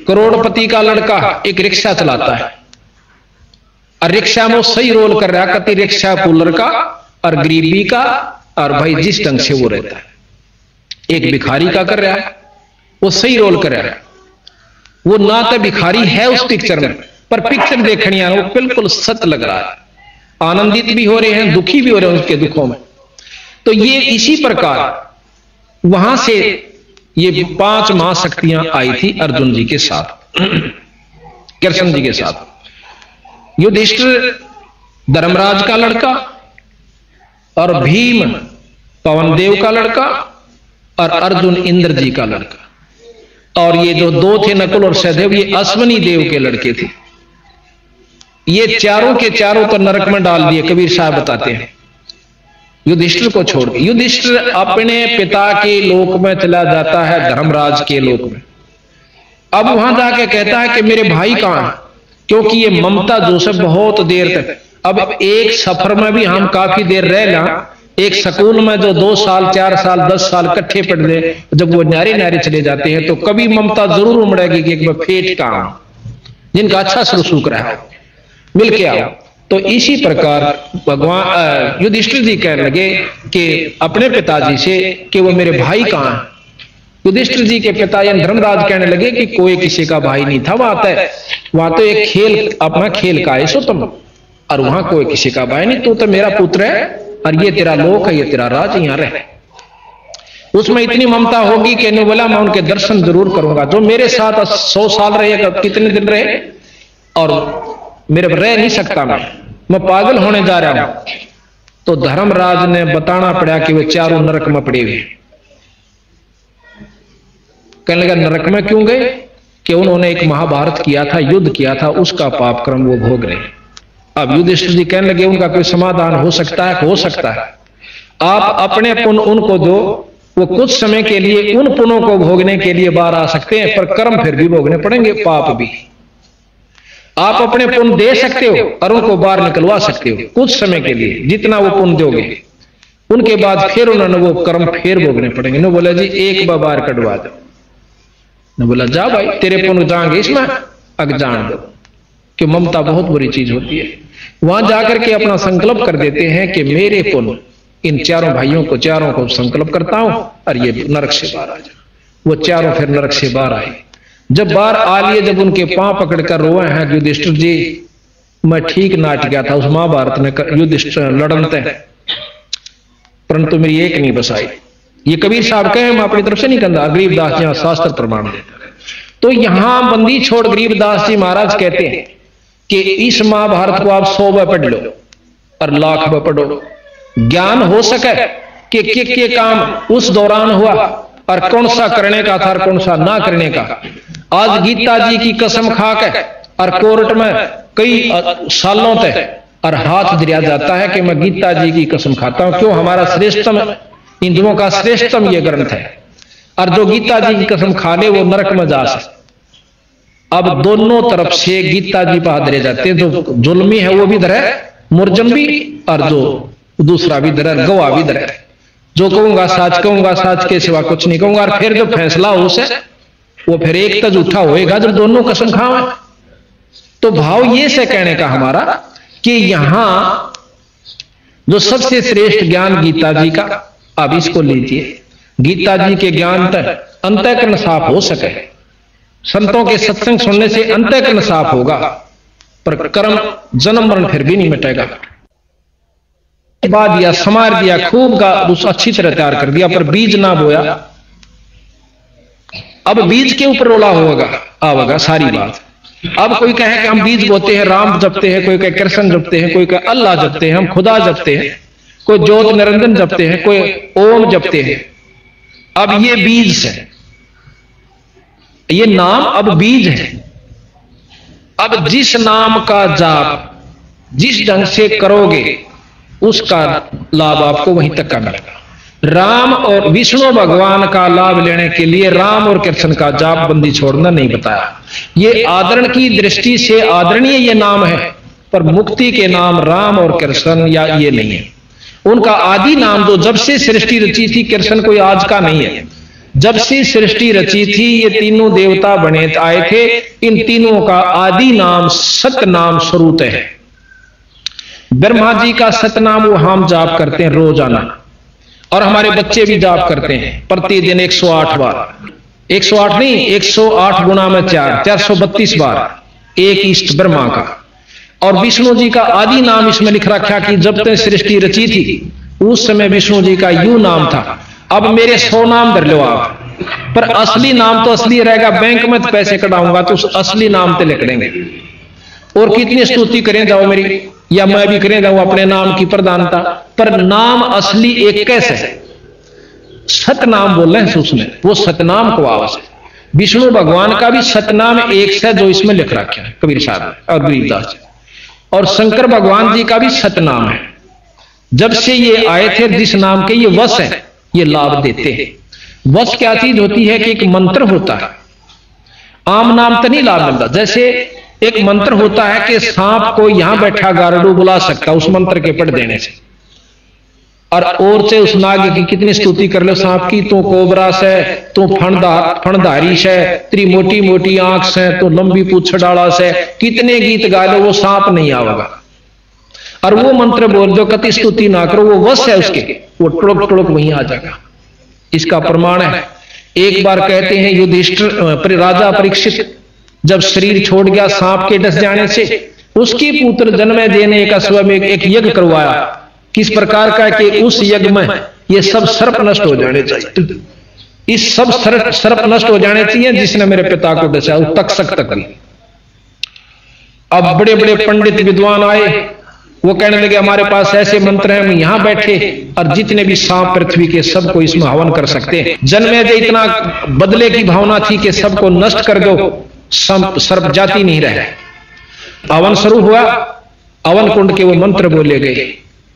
करोड़पति का लड़का एक रिक्शा चलाता है और रिक्शा में सही रोल कर रहा है, कति रिक्शा पुलर का और गरीबी का, और भाई जिस ढंग से वो रहता है, एक भिखारी का कर रहा है, वो सही रोल कर रहा है। वो ना तो भिखारी है उस पिक्चर में, पर पिक्चर देखने वो बिल्कुल सच लग रहा है, आनंदित भी हो रहे हैं, दुखी भी हो रहे हैं उसके दुखों में। तो ये इसी प्रकार वहां से ये 5 महाशक्तियां आई थी अर्जुन जी के साथ, कृष्ण जी के साथ। युधिष्ठिर धर्मराज का लड़का और भीम पवन देव का लड़का और अर्जुन इंद्र जी का लड़का, और ये जो 2 थे नकुल और सहदेव, ये अश्वनी देव के लड़के थे। ये चारों के चारों तो नरक में डाल दिए, कबीर साहब बताते हैं, युधिष्ठिर को छोड़ के। युधिष्ठिर अपने पिता के लोक में चला जाता है, धर्मराज के लोक में। अब वहां जाके कहता है कि मेरे भाई कहां है, क्योंकि ये ममता जो से बहुत देर तक, अब एक सफर में भी हम काफी देर रह ला, एक स्कूल में जो 2 साल 4 साल 10 साल इकट्ठे पढ़ ले, जब वो न्यारे न्यारे चले जाते हैं तो कभी ममता जरूर उमड़ेगी कि एक बार फेट काम जिनका अच्छा सलूक रहा है मिल के आओ। तो इसी प्रकार भगवान युधिष्ठिर जी कहने लगे कि अपने पिताजी से कि वो मेरे भाई कहां हैं। युधिष्ठिर जी के पिता यानी धर्मराज कहने लगे कि कोई किसी का भाई नहीं था, वहां तो एक खेल अपना खेल का है सो तुम, और वहां कोई किसी का भाई नहीं, तू तो मेरा पुत्र है और ये तेरा लोक है, ये तेरा राज, यहां रहे। उसमें इतनी ममता होगी कि ने बोला मैं उनके दर्शन जरूर करूंगा, जो मेरे साथ 100 साल रहे, कितने दिन रहे, और मेरे रह नहीं सकता, मैं पागल होने जा रहा हूं। तो धर्मराज ने बताना पड़ा कि वे चारों नरक में पड़े हुए। कहने लगा नरक में क्यों गए? कि उन्होंने एक महाभारत किया था, युद्ध किया था, उसका पाप कर्म वो भोग रहे। अब युधिष्ठिर जी कहने लगे उनका कोई समाधान हो सकता है? हो सकता है। आप अपने पुण्य उनको दो, वो कुछ समय के लिए उन पुण्यों को भोगने के लिए बाहर आ सकते हैं, पर कर्म फिर भी भोगने पड़ेंगे, पाप भी। आप अपने पुण्य दे सकते हो और उनको बाहर निकलवा सकते हो कुछ समय के लिए, जितना वो पुण्य दोगे, उनके बाद फिर उन्होंने वो कर्म फिर भोगने पड़ेंगे। न बोला जी एक बार कटवा दो, न बोला जा भाई तेरे पुण्य जाएंगे इसमें, अग जान दो कि ममता बहुत बुरी चीज होती है। वहां जाकर के अपना संकल्प कर देते हैं कि मेरे पुण्य इन चारों भाइयों को, चारों को संकल्प करता हूं और ये नरक से बाहर आ जाए। वो चारों फिर नरक से बाहर आए। जब बाहर आ लिए, जब उनके पांव पकड़कर रोए हैं युधिष्ठिर जी, मैं ठीक नाट गया था उस महाभारत में, युधिष्ठिर लड़ते परंतु मेरी एक नहीं बसाई। ये कबीर साहब कहे मैं अपनी तरफ से नहीं कहता, गरीबदास जी शास्त्र प्रमाण देता है। तो यहां बंदी छोड़ गरीबदास जी महाराज कहते हैं कि इस महाभारत को आप 100 बार पढ़ लो और लाख बार पढ़ो, ज्ञान हो सके कि के काम उस दौरान हुआ और कौन सा करने का था और कौन सा ना करने का। आज गीता जी की कसम खा के और कोर्ट में कई सालों तक और हाथ दिया जाता है कि मैं गीता जी की कसम खाता हूं। क्यों? हमारा श्रेष्ठतम, हिंदुओं का श्रेष्ठतम ये ग्रंथ है, और जो गीता जी की कसम खा ले वो नरक में जा सकता। अब दोनों तरफ से गीता जी पर धरे जाते हैं। जो जुल्मी है वो भी धरे, मुर्जम भी, और जो दूसरा भी धरे, गवाह भी धरे। जो कहूंगा साच के सिवा कुछ नहीं कहूंगा। और फिर जो फैसला हो से वो फिर एक तो झूठा होएगा जब दोनों कसम खावे। तो भाव ये से कहने का हमारा कि यहां जो सबसे श्रेष्ठ ज्ञान गीता जी का, अब इसको लीजिए। गीता जी के ज्ञान तक अंतःकरण साफ हो सके। संतों के सत्संग सुनने से अंतःकरण साफ होगा, पर कर्म जन्म मरण फिर भी नहीं मिटेगा। बा दिया, समार दिया, खूब का अच्छी तरह तैयार कर दिया, पर बीज ना बोया। अब बीज के ऊपर रोला होगा आवेगा सारी बात। अब कोई कहे कि हम बीज बोते हैं, राम जपते हैं, कोई कहे कृष्ण जपते हैं, कोई कहे अल्लाह जपते हैं, हम खुदा जपते हैं, कोई ज्योत निरंजन जपते हैं, कोई ओम जपते हैं। अब ये बीज है, ये नाम अब बीज है। अब जिस नाम का जाप जिस ढंग से करोगे उसका लाभ आपको वहीं तक का मिलेगा। राम और विष्णु भगवान का लाभ लेने के लिए राम और कृष्ण का जाप बंदी छोड़ना नहीं बताया। ये आदरण की दृष्टि से आदरणीय ये नाम है, पर मुक्ति के नाम राम और कृष्ण या ये नहीं है। उनका आदि नाम जो जब से सृष्टि रची थी, कृष्ण कोई आज का नहीं है, जब से सृष्टि रची थी ये तीनों देवता बने आए थे। इन तीनों का आदि नाम सतनाम स्वरूप है। ब्रह्मा जी का सतनाम वो हम जाप करते हैं रोजाना, और हमारे बच्चे भी जाप करते हैं प्रतिदिन 108 बार। 108 नहीं, 108 गुना में 4, 432 बार एक इष्ट ब्रह्मा का। और विष्णु जी का आदि नाम इसमें लिख रखा कि जब तक सृष्टि रची थी उस समय विष्णु जी का यू नाम था। अब मेरे 100 नाम धर लो आप, पर असली नाम तो असली रहेगा। बैंक में तो पैसे कटाऊंगा तो उस असली नाम पे लिख देंगे। और कितनी स्तुति करें जाओ मेरी, या मैं भी करें जाऊं अपने नाम की प्रधानता, पर नाम असली एक कैसे है? सतनाम बोल रहे हैं उसमें, वो सतनाम को आवाज है। विष्णु भगवान का भी सतनाम एक है जो इसमें लिख रखा है कबीर साहब और गरीबदास, और शंकर भगवान जी का भी सतनाम है। जब से ये आए थे जिस नाम के ये वश है, ये लाभ देते हैं। वश क्या चीज होती है कि एक मंत्र होता है, आम नाम तो नहीं लाभ मिलता। जैसे एक मंत्र होता है कि सांप को यहां बैठा गारडू बुला सकता उस मंत्र के पढ़ देने से, और से उस नाग की कितनी स्तुति कर लो सांप की, तो कोबरा से, तो फणधारी से, तेरी मोटी मोटी आंख से, तो लंबी पूछ डाला से, कितने गीत गा लो वो सांप नहीं आवेगा। और वो मंत्र बोल दो, कति स्तुति ना करो, वो वश है उसके, वो टुड़क टुड़क वहीं आ जाएगा। इसका प्रमाण है, एक बार कहते हैं युधिष्ठिर राजा परीक्षित जब शरीर छोड़ गया सांप के डस जाने से, उसकी पुत्र जन्मेजय ने एक अश्वमेध एक यज्ञ करवाया। किस प्रकार का कि उस यज्ञ में ये सब सर्प नष्ट हो जाने चाहिए, इस सब सर्प नष्ट हो जाने चाहिए जिसने मेरे पिता को डसा, तक्षक तक। अब बड़े बड़े पंडित विद्वान आए, वो कहने लगे हमारे पास ऐसे मंत्र हैं, हम यहां बैठे और जितने भी सांप पृथ्वी के सबको इसमें हवन कर सकते हैं। जन्मेजय इतना बदले की भावना थी कि सबको नष्ट कर दो, सर्प जाति नहीं रहे। हवन शुरू हुआ, अवन कुंड के वो मंत्र बोले गए।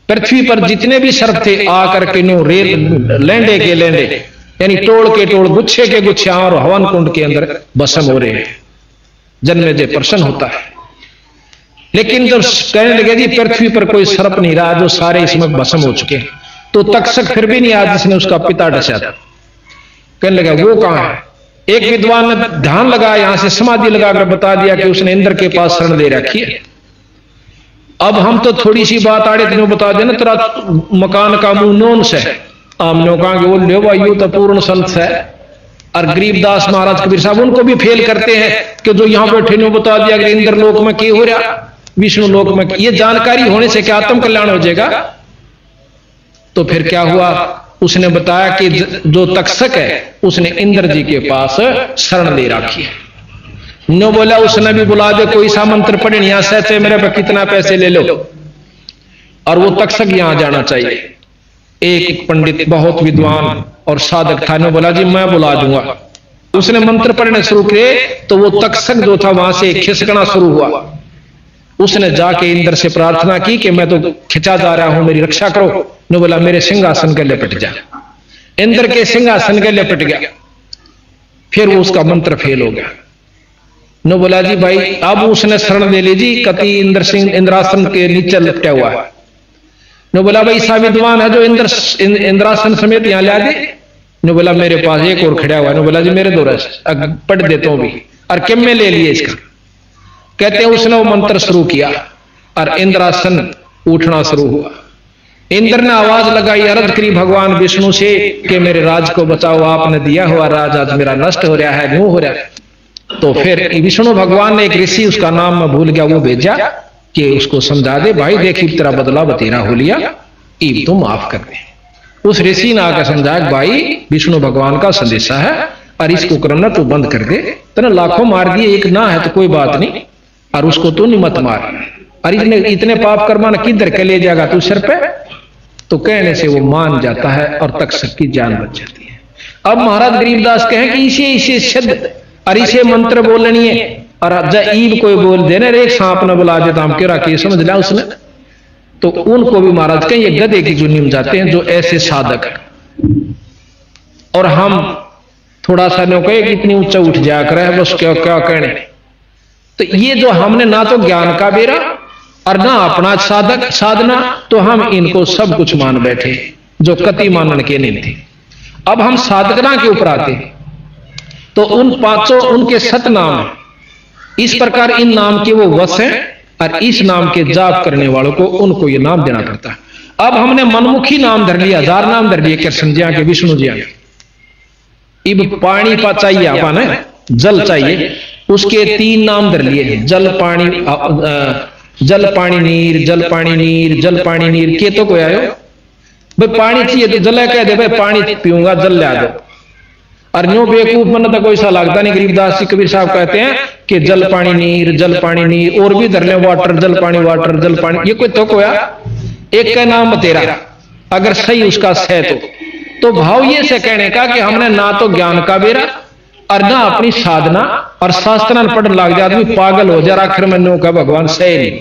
पृथ्वी पर जितने भी सर्प थे आकर के नो लेंडे के लेंडे, यानी टोड़ के टोड़, गुच्छे के गुच्छे और हवन कुंड के अंदर भस्म हो रहे हैं। जन्मेजय प्रसन्न होता है, लेकिन जब कहने लगे जी पृथ्वी पर कोई सर्प नहीं रहा, जो सारे इसमें भस्म हो चुके, तो तक्षक फिर भी नहीं आया जिसने उसका पिता डसा था। कहने लगा वो कहां है? एक विद्वान ने ध्यान लगा, यहां से समाधि लगाकर बता दिया कि उसने इंद्र के पास शरण ले रखी है। अब हम तो थोड़ी सी बात आड़े तीनों बता देना, तेरा मकान का मुंह नोन से हमने कहा कि वो ले वायु तो पूर्ण संत है। और गरीबदास महाराज कबीर साहब उनको भी फेल करते हैं कि जो यहां बैठे ने बता दिया कि इंद्र लोक में क्या हो रहा, विष्णु लोक में। ये जानकारी होने से क्या आत्म कल्याण हो जाएगा? तो फिर क्या हुआ, उसने बताया कि जो तक्षक है उसने इंद्र जी के पास शरण ले रखी है। नो बोला उसने भी बुला दे, कोई सा मंत्र पढ़े, यहां से मेरे पर कितना पैसे ले लो। और वो तक्षक यहां जाना चाहिए। एक पंडित बहुत विद्वान और साधक था, ने बोला जी मैं बुला दूंगा। उसने मंत्र पढ़ने शुरू किए तो वो तक्षक जो था वहां से खिसकना शुरू हुआ। उसने जाके इंद्र से प्रार्थना की कि मैं तो खिंचा जा रहा हूं, मेरी रक्षा करो। ने बोला मेरे सिंहासन के लिपट जा। इंद्र के सिंहासन के लिपट गया। फिर वो उसका मंत्र फेल हो गया। ने बोला जी भाई अब उसने शरण ले ली जी, कति इंद्र सिंह इंद्रासन के नीचे लिपटा हुआ है। ने बोला भाई सा विद्वान है जो इंद्रासन समेत यहां ला दे। ने बोला मेरे पास एक और खड़ा हुआ है। ने बोला जी मेरे दो रस पढ़ देता हूं भी। और किम में ले लिए इसका। कहते हैं उसने वो मंत्र शुरू किया और इंद्रासन उठना शुरू हुआ। इंद्र ने आवाज लगाई, अर्ज करी भगवान विष्णु से कि मेरे राज को बचाओ, आपने दिया हुआ राज आज मेरा नष्ट हो रहा है, न्यू हो रहा है। तो फिर विष्णु भगवान ने एक ऋषि, उसका नाम मैं भूल गया, वो भेजा कि उसको समझा दे भाई देखी तेरा बदला बतेरा हो लिया, ईब तुम माफ कर दे। उस ऋषि ने आकर समझाया भाई विष्णु भगवान का संदेशा है और इसको करना तू बंद कर दे। तेने लाखों मार दिए, एक ना है तो कोई बात नहीं, और उसको तू नहीं मत मार। और इतने पाप कर्मा न किधर के ले जाएगा तू सिर पे। तो कहने से वो मान जाता है और तक्षक की जान बच जाती है। अब महाराज गरीबदास कहें कि इसे शब्द और इसे मंत्र बोलनी है और ईब कोई बोल देने रे सांप न बुला देता हम क्यों रखिए, समझ लिया उसने। तो उनको भी महाराज कहें ये गधे की जुनी में जाते हैं जो ऐसे साधक है। और हम थोड़ा सा नो कहे कि इतनी ऊंचा उठ जाया करे बस क्या क्या कहने। तो ये जो हमने ना तो ज्ञान का बेरा और ना अपना साधक साधना, तो हम इनको सब कुछ मान बैठे जो कति मानन के नहीं थे। अब हम साधकना के ऊपर आते हैं तो उन पांचों उनके सत नाम इस प्रकार, इन नाम के वो वश हैं और इस नाम के जाप करने वालों को उनको ये नाम देना पड़ता है। अब हमने मनमुखी नाम धर लिया, 1000 नाम धर लिए कृष्ण जी के, विष्णु जी के। इब पानी पा चाहिए अपन, जल चाहिए, उसके 3 नाम धर लिए, जल पानी जल पानी नीर, जल पानी नीर, जल पानी नीर के तो कोई आयो भाई पानी चाहिए तो जल कह दे भाई पानी पीऊंगा जल ला दो। और न्यू बेवकूफ मन तो कोई सा लगता नहीं। गरीबदास जी कबीर साहब कहते हैं कि जल पानी नीर और भी धर ले वाटर, जल पानी जल पानी, ये कोई तो कोया एक का नाम तेरा अगर सही उसका सह तो भाव ये से कहने का कि हमने ना तो ज्ञान का बेरा और ना अपनी साधना और शास्त्र पढ़ लग जाए आदमी पागल हो जाए। आखिर में नो का भगवान सही नहीं,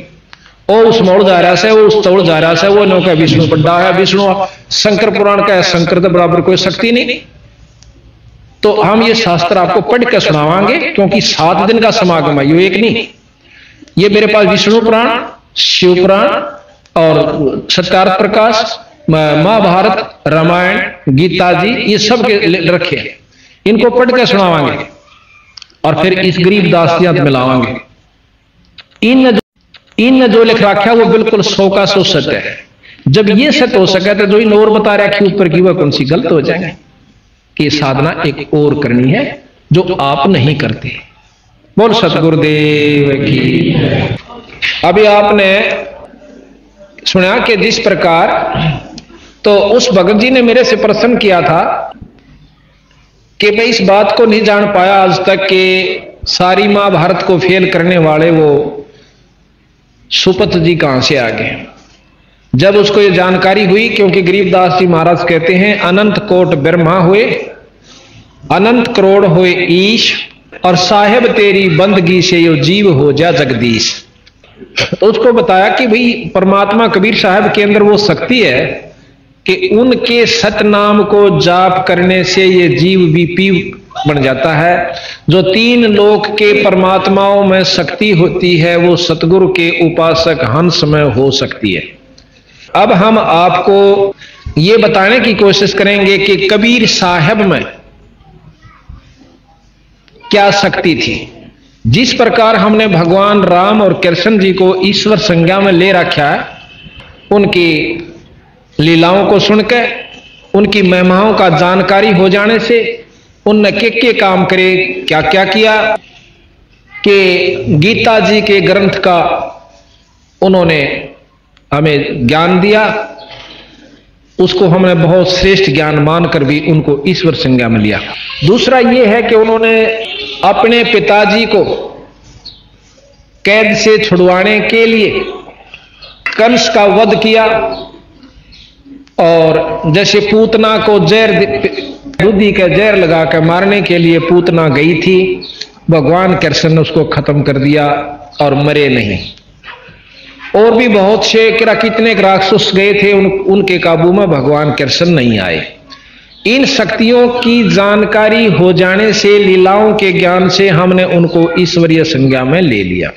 ओ उस मोड़ जा रहा है, वो उस तोड़ जा रहा है, वो नो का विष्णु पढ़ा है, विष्णु शंकर पुराण का है, शंकर के बराबर कोई शक्ति नहीं। तो हम ये शास्त्र आपको पढ़ के सुनावांगे क्योंकि 7 दिन का समागम है, ये एक नहीं। ये मेरे पास विष्णु पुराण, शिव पुराण और सत्यार्थ प्रकाश, महाभारत, रामायण, गीता जी, ये सब के रखे हैं। इनको पढ़ के सुनावांगे और फिर इस गरीबदास जी मिलावांगे। इन जो लिख रखा है वो बिल्कुल 100 का 100 सत्य है। जब ये सत्य हो सके तो जो इन और बता रखी ऊपर की वह कौन सी गलत हो जाएंगे कि साधना एक और करनी है जो आप नहीं करते। बोल सतगुरुदेव की। अभी आपने सुना कि जिस प्रकार तो उस भगत जी ने मेरे से प्रश्न किया था कि मैं इस बात को नहीं जान पाया आज तक कि सारी महाभारत को फेल करने वाले वो सुपत जी कहां से आ गए। जब उसको ये जानकारी हुई, क्योंकि गरीबदास जी महाराज कहते हैं अनंत कोट ब्रह्मा हुए, अनंत करोड़ हुए ईश, और साहेब तेरी बंदगी से यो जीव हो जा जगदीश। तो उसको बताया कि भाई परमात्मा कबीर साहब के अंदर वो शक्ति है कि उनके सतनाम को जाप करने से ये जीव भी पी बन जाता है। जो 3 लोक के परमात्माओं में शक्ति होती है वो सतगुरु के उपासक हंस में हो सकती है। अब हम आपको ये बताने की कोशिश करेंगे कि कबीर साहब में क्या शक्ति थी। जिस प्रकार हमने भगवान राम और कृष्ण जी को ईश्वर संज्ञा में ले रखा है, उनकी लीलाओं को सुनकर, उनकी महिमाओं का जानकारी हो जाने से उनने के काम करे, क्या क्या किया कि गीता जी के ग्रंथ का उन्होंने हमें ज्ञान दिया, उसको हमने बहुत श्रेष्ठ ज्ञान मानकर भी उनको ईश्वर संज्ञा में लिया। दूसरा यह है कि उन्होंने अपने पिताजी को कैद से छुड़वाने के लिए कंस का वध किया, और जैसे पूतना को दूधी का जहर लगाकर मारने के लिए पूतना गई थी, भगवान कृष्ण ने उसको खत्म कर दिया और मरे नहीं। और भी बहुत से कितने राक्षस गए थे, उनके काबू में भगवान कृष्ण नहीं आए। इन शक्तियों की जानकारी हो जाने से, लीलाओं के ज्ञान से हमने उनको ईश्वरीय संज्ञा में ले लिया,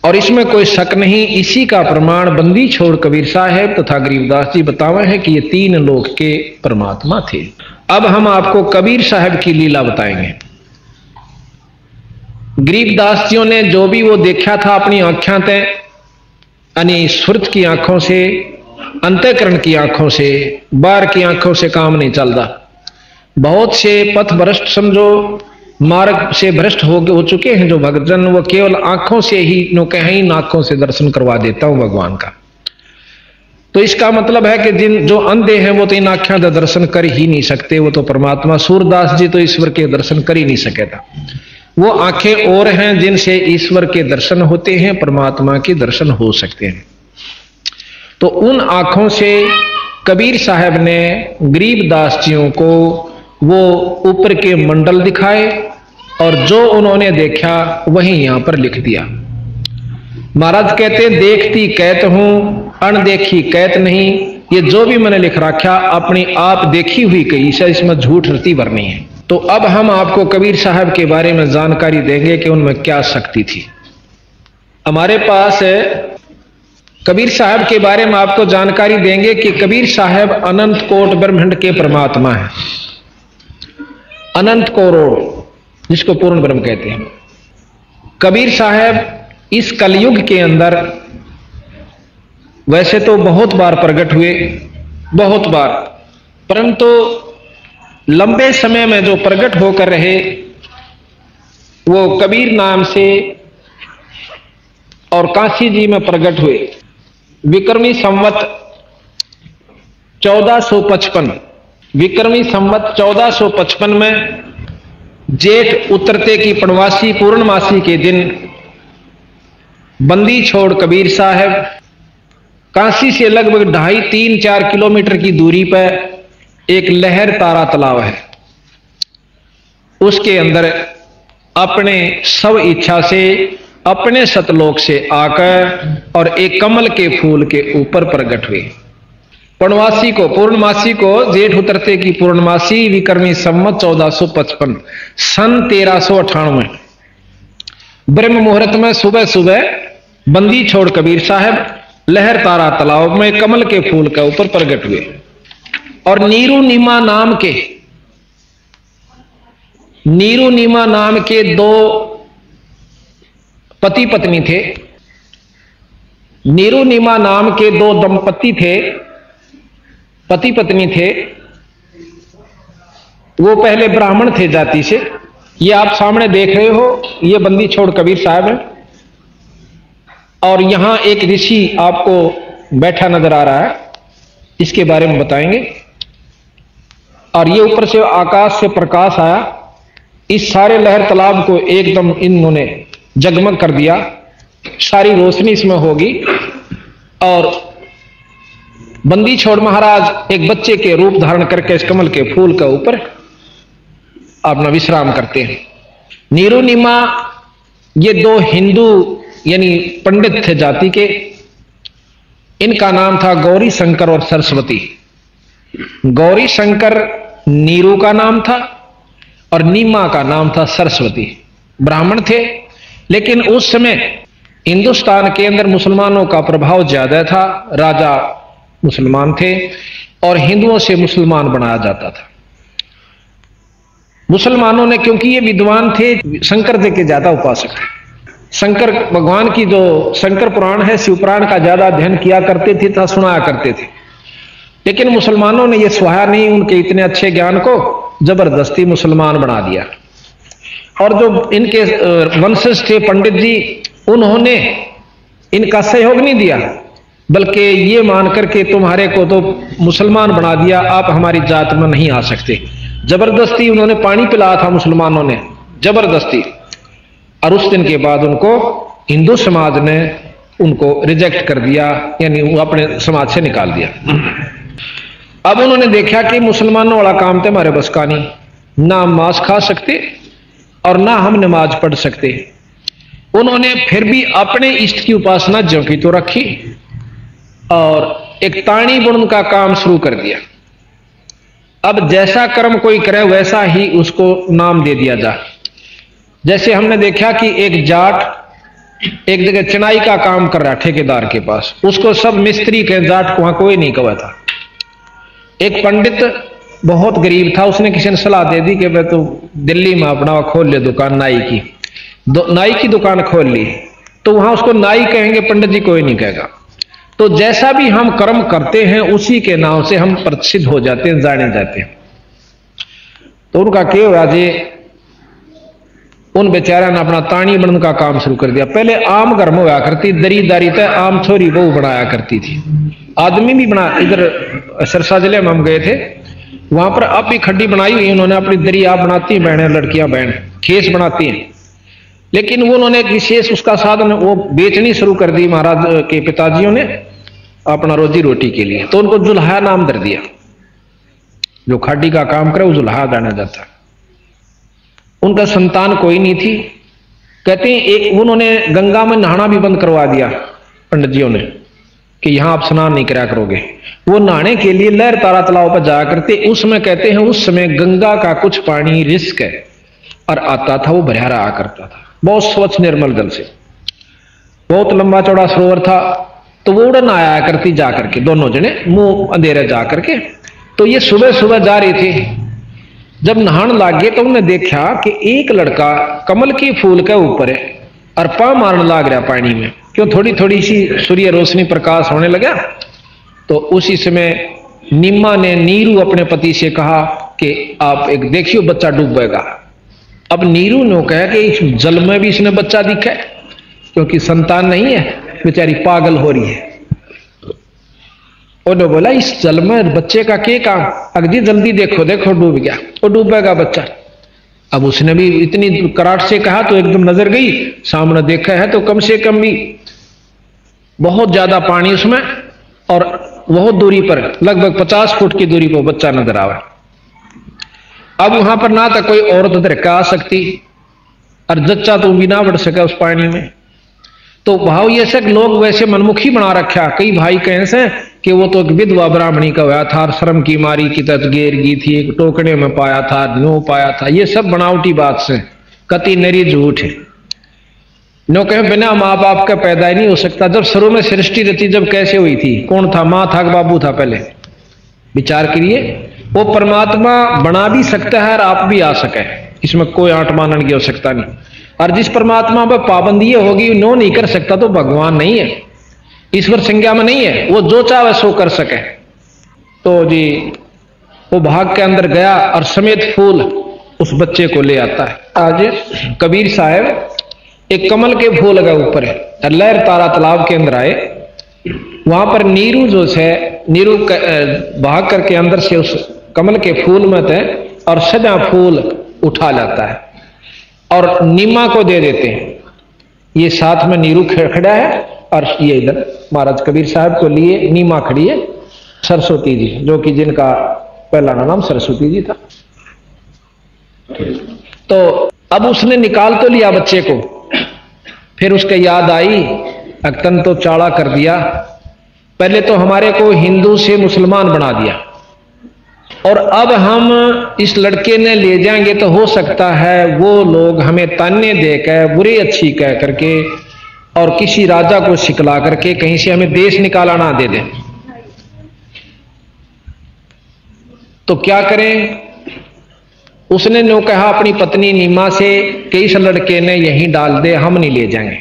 और इसमें कोई शक नहीं। इसी का प्रमाण बंदी छोड़ कबीर साहब तथा गरीबदास जी बतावे हैं कि ये तीन लोक के परमात्मा थे। अब हम आपको कबीर साहब की लीला बताएंगे। गरीबदास जियों ने जो भी वो देखा था अपनी आंखों से, यानी सुरत की आंखों से, अंतःकरण की आंखों से, बाहर की आंखों से काम नहीं चलता। बहुत से पथ भ्रष्ट समझो, मार्ग से भ्रष्ट हो चुके हैं जो भक्तजन, वो केवल आंखों से ही नो कहीं आंखों से दर्शन करवा देता हूं भगवान का। तो इसका मतलब है कि जिन जो अंधे हैं वो तो इन आंखों का दर्शन कर ही नहीं सकते, वो तो परमात्मा। सूरदास जी तो ईश्वर के दर्शन कर ही नहीं सके था। वो आंखें और हैं जिनसे ईश्वर के दर्शन होते हैं, परमात्मा के दर्शन हो सकते हैं। तो उन आंखों से कबीर साहब ने गरीबदास जियों को वो ऊपर के मंडल दिखाए, और जो उन्होंने देखा वही यहां पर लिख दिया। महाराज कहते देखती कहत हूं, अनदेखी कहत नहीं। ये जो भी मैंने लिख रखा अपनी आप देखी हुई कही से, इसमें झूठ रती भरनी है। तो अब हम आपको कबीर साहब के बारे में जानकारी देंगे कि उनमें क्या शक्ति थी। हमारे पास कबीर साहब के बारे में आपको जानकारी देंगे कि कबीर साहब अनंत कोट ब्रह्मांड के परमात्मा है। अनंत करोड़, जिसको पूर्ण ब्रह्म कहते हैं। कबीर साहब इस कलयुग के अंदर वैसे तो बहुत बार प्रकट हुए, बहुत बार, परंतु लंबे समय में जो प्रकट होकर रहे वो कबीर नाम से और काशी जी में प्रकट हुए। विक्रमी संवत 1455, विक्रमी संवत 1455 में जेठ उतरते की पूर्णवासी पूर्णमासी के दिन बंदी छोड़ कबीर साहब काशी से लगभग 2.5-3-4 किलोमीटर की दूरी पर एक लहर तारा तालाब है, उसके अंदर अपने सब इच्छा से अपने सतलोक से आकर और एक कमल के फूल के ऊपर प्रकट हुए। पूर्णमासी को, पूर्णमासी को जेठ उतरते की पूर्णमासी विक्रमी संवत 1455 सन 1398 ब्रह्म मुहूर्त में सुबह सुबह बंदी छोड़ कबीर साहब लहर तारा तालाब में कमल के फूल के ऊपर प्रकट हुए। और नीरू नीमा नाम के दो पति पत्नी थे। नीरू नीमा नाम के दो दंपति थे, पति पत्नी थे। वो पहले ब्राह्मण थे जाति से। ये आप सामने देख रहे हो, ये बंदी छोड़ कबीर साहब है, और यहां एक ऋषि आपको बैठा नजर आ रहा है, इसके बारे में बताएंगे। और ये ऊपर से आकाश से प्रकाश आया, इस सारे लहर तालाब को एकदम इन्होंने जगमग कर दिया, सारी रोशनी इसमें होगी। और बंदी छोड़ महाराज एक बच्चे के रूप धारण करके इस कमल के फूल के ऊपर अपना विश्राम करते हैं। नीरू नीमा ये दो हिंदू यानी पंडित थे जाति के। इनका नाम था गौरी शंकर और सरस्वती। गौरी शंकर नीरू का नाम था और नीमा का नाम था सरस्वती। ब्राह्मण थे, लेकिन उस समय हिंदुस्तान के अंदर मुसलमानों का प्रभाव ज्यादा था। राजा मुसलमान थे और हिंदुओं से मुसलमान बनाया जाता था। मुसलमानों ने, क्योंकि ये विद्वान थे, शंकर जी के ज्यादा उपासक थे। शंकर भगवान की जो शंकर पुराण है, शिव पुराण का ज्यादा अध्ययन किया करते थे तथा सुनाया करते थे। लेकिन मुसलमानों ने यह सुहाया नहीं उनके इतने अच्छे ज्ञान को, जबरदस्ती मुसलमान बना दिया। और जो इनके वंशज थे पंडित जी, उन्होंने इनका सहयोग नहीं दिया, बल्कि ये मान करके तुम्हारे को तो मुसलमान बना दिया, आप हमारी जात में नहीं आ सकते। जबरदस्ती उन्होंने पानी पिलाया था मुसलमानों ने, जबरदस्ती। और उस दिन के बाद उनको हिंदू समाज ने उनको रिजेक्ट कर दिया, यानी वो अपने समाज से निकाल दिया। अब उन्होंने देखा कि मुसलमानों वाला काम तो हमारे बस का नहीं, ना हम मांस खा सकते और ना हम नमाज पढ़ सकते। उन्होंने फिर भी अपने इष्ट की उपासना ज्यों की तो रखी और एक ताणी बुनने का काम शुरू कर दिया। अब जैसा कर्म कोई करे वैसा ही उसको नाम दे दिया जा। जैसे हमने देखा कि एक जाट एक जगह चिनाई का काम कर रहा ठेकेदार के पास, उसको सब मिस्त्री के, जाट को वहां कोई नहीं कहा था। एक पंडित बहुत गरीब था, उसने किसी ने सलाह दे दी कि मैं तो दिल्ली में अपना खोल ले दुकान नाई की, नाई की दुकान खोल ली, तो वहां उसको नाई कहेंगे, पंडित जी कोई नहीं कहेगा। तो जैसा भी हम कर्म करते हैं उसी के नाम से हम प्रसिद्ध हो जाते हैं, जाने जाते हैं। तो उनका क्या हुआ जी, उन बेचारा ने अपना ताणी बनने का काम शुरू कर दिया। पहले आम घर में हुआ करती दरीदारी तय आम छोरी बहू बनाया करती थी, आदमी भी बना। इधर सरसा जिले में हम गए थे, वहां पर अब भी खड्डी बनाई हुई उन्होंने, अपनी दरी आप बनाती हैं बहनें, लड़कियां बहन खेस बनाती हैं, लेकिन वो उन्होंने एक विशेष उसका साधन वो बेचनी शुरू कर दी महाराज के पिताजियों ने अपना रोजी रोटी के लिए। तो उनको जुल्हा नाम दे दिया, जो खाडी का काम करे वो जुल्हा जाना जाता है। उनका संतान कोई नहीं थी। कहते हैं एक उन्होंने गंगा में नहाना भी बंद करवा दिया पंडित जियों ने कि यहां आप स्नान नहीं करा करोगे। वो नहाने के लिए लहर तारा तालाब पर जाया करते। उसमें कहते हैं उस समय गंगा का कुछ पानी रिस्क है और आता था, वो भरा रहा करता था, बहुत स्वच्छ निर्मल जल से, बहुत लंबा चौड़ा सरोवर था। तो वो उड़न आया करती जा करके, दोनों जने मुंह अंधेरे जा करके। तो ये सुबह सुबह जा रहे थे, जब नहान लाग गए तो उन्होंने देखा कि एक लड़का कमल के फूल के ऊपर है और पाँव मारने लाग रहा पानी में। क्यों, थोड़ी थोड़ी सी सूर्य रोशनी प्रकाश होने लगा। तो उसी समय निम्मा ने नीरू अपने पति से कहा कि आप एक देखियो बच्चा डूबेगा। अब नीरू ने कहा कि इस जल में भी इसने बच्चा दिखा है, क्योंकि संतान नहीं है, बेचारी पागल हो रही है। उन्होंने बोला इस जल में बच्चे का क्या काम, अगली जल्दी देखो देखो डूब गया, वो डूबेगा बच्चा। अब उसने भी इतनी कराट से कहा तो एकदम नजर गई, सामने देखा है तो कम से कम भी बहुत ज्यादा पानी उसमें और बहुत दूरी पर, लगभग 50 फुट की दूरी पर बच्चा नजर आवा। अब वहां पर ना तो कोई औरत धरका आ सकती और जच्चा तो भी ना बढ़ सका उस पानी में। तो भाव ये सब लोग वैसे मनमुखी बना रखा। कई भाई कैसे कि वो तो एक विधवा ब्राह्मणी का हुआ था, शर्म की मारी की तस्गेर की थी, एक टोकने में पाया था, नो पाया था। ये सब बनावटी बात से कति नरी झूठ है। नो कहे बिना माँ बाप का पैदा ही नहीं हो सकता। जब शुरू में सृष्टि रची जब कैसे हुई थी, कौन था, माँ था कि बाबू था, पहले विचार करिए। वो परमात्मा बना भी सकता है और आप भी आ सके, इसमें कोई आंट मानन की आवश्यकता नहीं। और जिस परमात्मा पर पाबंदी होगी नो नहीं कर सकता तो भगवान नहीं है, ईश्वर संज्ञा में नहीं है, वो जो चाहे सो कर सके। तो जी वो भाग के अंदर गया और समेत फूल उस बच्चे को ले आता है। आज कबीर साहब एक कमल के फूल लगा ऊपर है और लहर तारा तालाब के अंदर आए। वहां पर नीरू जो है, नीरू भाग करके अंदर से उस कमल के फूल में थे और सजा फूल उठा लाता है और नीमा को दे देते हैं। ये साथ में नीरू खड़ा है और ये इधर महाराज कबीर साहब को लिए नीमा खड़ी है सरस्वती जी, जो कि जिनका पहला नाम सरस्वती जी था। तो अब उसने निकाल तो लिया बच्चे को, फिर उसके याद आई अक्तन तो चाड़ा कर दिया। पहले तो हमारे को हिंदू से मुसलमान बना दिया और अब हम इस लड़के ने ले जाएंगे तो हो सकता है वो लोग हमें ताने देकर बुरी अच्छी कह करके और किसी राजा को सिकला करके कहीं से हमें देश निकाला ना दे दें। तो क्या करें? उसने नो कहा अपनी पत्नी नीमा से कि इस लड़के ने यहीं डाल दे, हम नहीं ले जाएंगे।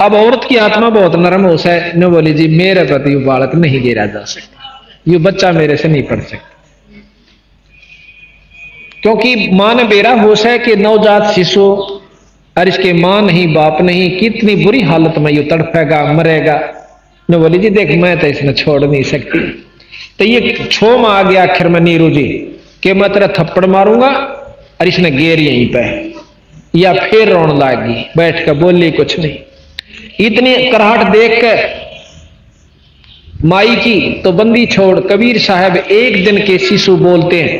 अब औरत की आत्मा बहुत नरम हो है, ने बोली जी मेरे प्रति बालक नहीं गिरा जा सकता, ये बच्चा मेरे से नहीं पढ़ सकता। क्योंकि मां ने बेरा होश है कि नवजात शिशु और इसके मां नहीं बाप नहीं, कितनी बुरी हालत में ये तड़पेगा मरेगा। ने बोली जी देख मैं तो इसने छोड़ नहीं सकती। तो ये छो में आ गया आखिर में नीरू जी कि मैं तेरा थप्पड़ मारूंगा और इसने गेर यहीं पे, या फिर रोने लागी, बैठ कर बोली कुछ नहीं। इतनी कराहट देख के माई की तो बंदी छोड़ कबीर साहब एक दिन के शिशु बोलते हैं,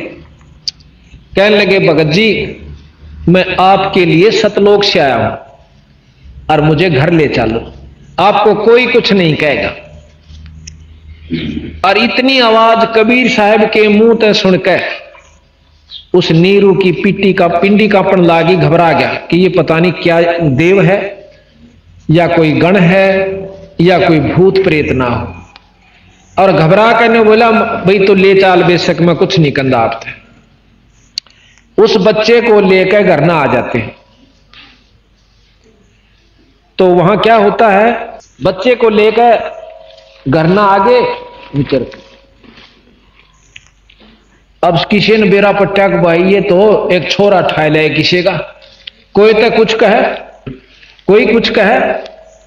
कहने लगे भगत जी मैं आपके लिए सतलोक से आया हूं और मुझे घर ले चलो, आपको कोई कुछ नहीं कहेगा। और इतनी आवाज कबीर साहब के मुंह से सुनकर उस नीरू की पिंडी कांपन लागी, घबरा गया कि ये पता नहीं क्या देव है या कोई गण है या कोई भूत प्रेत ना हो। और घबरा करने बोला भाई तो ले चाल बेशक मैं कुछ नहीं कंदा आपसे। उस बच्चे को लेकर घर ना आ जाते हैं। तो वहां क्या होता है, बच्चे को लेकर घर ना आगे विचर, अब किसी ने बेरा पट्टा को भाई ये तो एक छोरा ठाए ले किसी का, कोई तो कुछ कहे, कोई कुछ कहे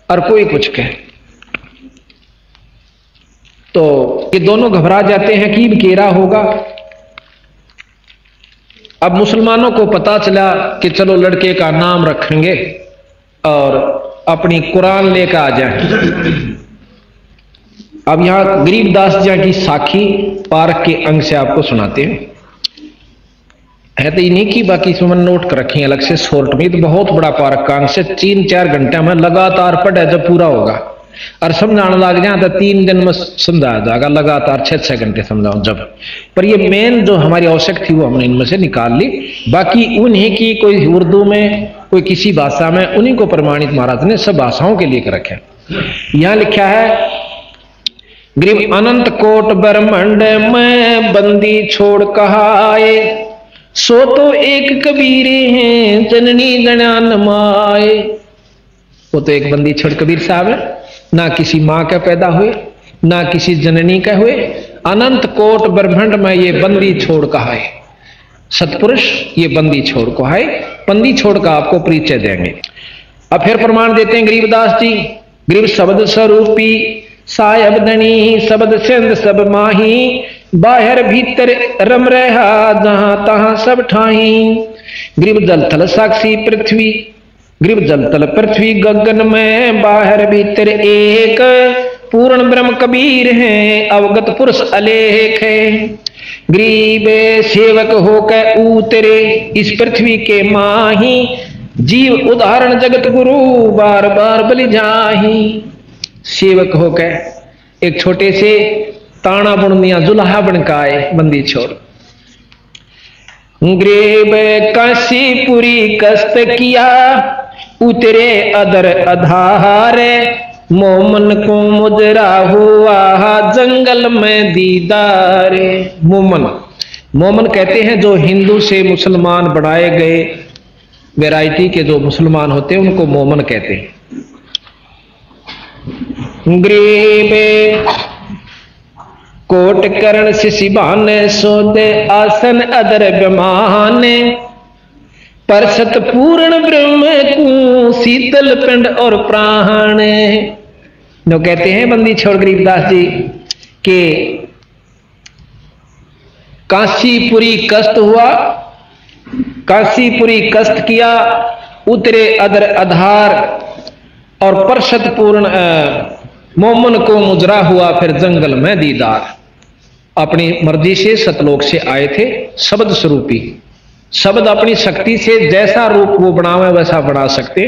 और कोई कुछ कहे। तो ये दोनों घबरा जाते हैं कि केरा होगा। अब मुसलमानों को पता चला कि चलो लड़के का नाम रखेंगे और अपनी कुरान लेकर आ जाए। अब यहां गरीबदास जी की साखी पार्क के अंग से आपको सुनाते हैं। है तो इन्हीं की, बाकी सुमन नोट कर रखी अलग से शॉर्ट में। तो बहुत बड़ा पार्क का अंग से 3-4 घंटे में लगातार पढ़े जब पूरा होगा और समझाने लग जाए तो 3 दिन में समझा जाएगा, लगातार 6-6 घंटे समझाऊं जब। पर ये मेन जो हमारी आवश्यक थी वो हमने इनमें से निकाल ली। बाकी उन्हीं की कोई उर्दू में कोई किसी भाषा में, उन्हीं को प्रमाणित महाराज ने सब भाषाओं के लिए रखे। यहां लिखा है ग्रीब अनंत कोट ब्रह्मंड में बंदी छोड़ कहाए, सो तो एक कबीरे हैं जननी गणान माए। वो तो एक बंदी छोड़ कबीर साहब है, ना किसी मां के पैदा हुए ना किसी जननी के हुए। अनंत कोट ब्रह्मंड में ये बंदी छोड़ कहाए, सतपुरुष ये बंदी छोड़ को है। बंदी छोड़ का आपको परिचय देंगे। अब फिर प्रमाण देते हैं गरीबदास जी। गरीब शब्द स्वरूपी सायब धनी शब्द सिंध सब माही, बाहर भीतर रम रहा जहां तहां सब ठाही। गरीब जल थल साक्षी पृथ्वी, गरीब जल तल पृथ्वी गगन में, बाहर भीतर एक पूर्ण ब्रह्म कबीर है, अवगत पुरुष अलेख है। गरीब सेवक होकर उतरे इस पृथ्वी के माही, जीव उदाहरण जगत गुरु बार बार बलि जाही। सेवक होकर एक छोटे से ताना बुन दिया, जुल्हा बनकाए बंदी छोड़। ग्रीब काशीपुरी कष्ट किया उतरे अदर अधार, मोमन को मुजरा हुआ जंगल में दीदार। मोमन कहते हैं जो हिंदू से मुसलमान बनाए गए वैरायटी के जो मुसलमान होते हैं उनको मोमन कहते हैं। ग्रीब कोट करण शिशिबान सोदे आसन अदर ब्रह्मान, परसत पूर्ण ब्रह्म को शीतल पिंड और प्राण। जो कहते हैं बंदी छोड़ गरीबदास जी के काशीपुरी कष्ट हुआ, काशीपुरी कष्ट किया, उतरे अदर आधार और परसत पूर्ण मोमन को मुजरा हुआ फिर जंगल में दीदार। अपनी मर्जी से सतलोक से आए थे शब्द स्वरूपी। शब्द अपनी शक्ति से जैसा रूप वो बनावे वैसा बना सकते,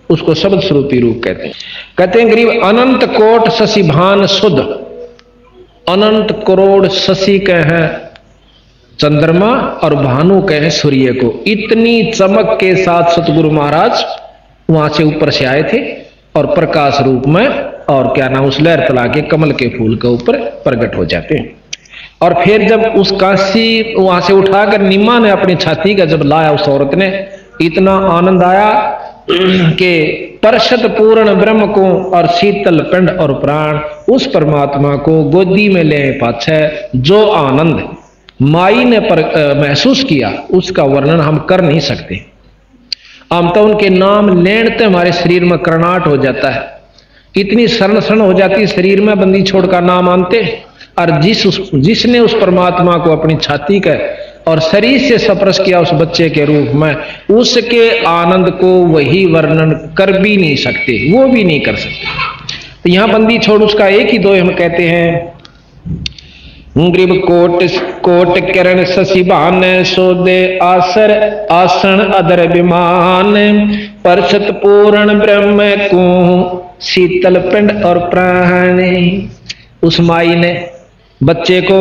उसको शब्द स्वरूपी रूप कहते हैं। कहते हैं गरीब अनंत कोट शशि भान शुद्ध, अनंत करोड़ शशि कहे चंद्रमा और भानु कहे सूर्य को। इतनी चमक के साथ सतगुरु महाराज वहां से ऊपर से आए थे और प्रकाश रूप में, और क्या नाम उस लहर तला के कमल के फूल के ऊपर प्रकट हो जाते हैं। और फिर जब उस काशी वहां से उठाकर निम्मा ने अपनी छाती का जब लाया उस औरत ने, इतना आनंद आया कि परशत पूर्ण ब्रह्म को और शीतल पिंड और प्राण उस परमात्मा को गोदी में ले पाछे जो आनंद माई ने महसूस किया उसका वर्णन हम कर नहीं सकते। हम तो उनके नाम लेने से हमारे शरीर में करनाट हो जाता है, इतनी शरण शरण हो जाती शरीर में बंदी छोड़ का नाम आनते। और जिसने उस परमात्मा को अपनी छाती का और शरीर से स्पर्श किया उस बच्चे के रूप में, उसके आनंद को वही वर्णन कर भी नहीं सकते, वो भी नहीं कर सकते। तो यहां बंदी छोड़ उसका एक ही दो हम कहते हैं, ग्रीब कोट कोट किरण शशिभान सोदे आसर आसन अदर विमान, परसत पूर्ण ब्रह्म को शीतल पिंड और प्राण। उस माई ने बच्चे को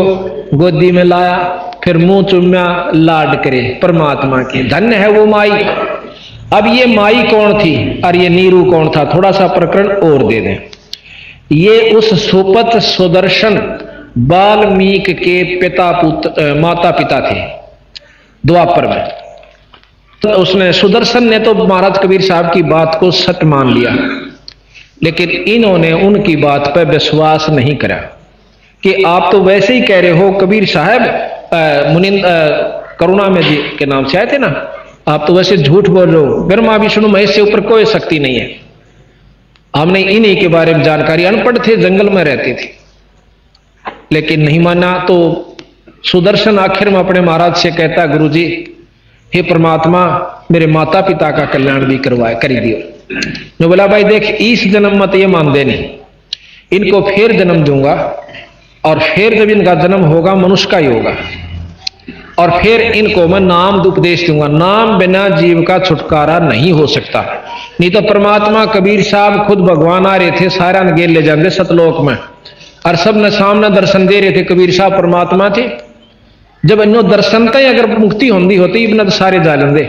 गोदी में लाया, फिर मुंह चुम्या, लाड करे परमात्मा की। धन्य है वो माई। अब ये माई कौन थी और ये नीरू कौन था, थोड़ा सा प्रकरण और दे दें। ये उस सुपत सुदर्शन वाल्मीक के पिता पुत्र माता पिता थे द्वापर में। तो उसने सुदर्शन ने तो महाराज कबीर साहब की बात को सत्य मान लिया, लेकिन इन्होंने उनकी बात पर विश्वास नहीं करा कि आप तो वैसे ही कह रहे हो कबीर साहब, मुनिंद करुणा में जी के नाम से आए थे ना, आप तो वैसे झूठ बोल रहे हो, ब्रह्मा विष्णु महेश से ऊपर कोई शक्ति नहीं है। हमने इन्हीं के बारे में जानकारी, अनपढ़ थे, जंगल में रहते थे, लेकिन नहीं माना। तो सुदर्शन आखिर में अपने महाराज से कहता, गुरुजी हे परमात्मा, मेरे माता पिता का कल्याण भी करवाए कर दियो। जो बोला भाई देख, इस जन्म मत ये मान दे नहीं, इनको फिर जन्म दूंगा, और फिर जब इनका जन्म होगा मनुष्य का ही होगा, और फिर इनको मैं नाम उपदेश दूंगा। नाम बिना जीव का छुटकारा नहीं हो सकता। नहीं तो परमात्मा कबीर साहब खुद भगवान आ रहे थे, सारा गेल ले जाते सतलोक में, और सब ने सामने दर्शन दे रहे थे। कबीर साहब परमात्मा थे। जब इन्हों दर्शन तय अगर मुक्ति होती होती इतना तो सारे जा लेंगे।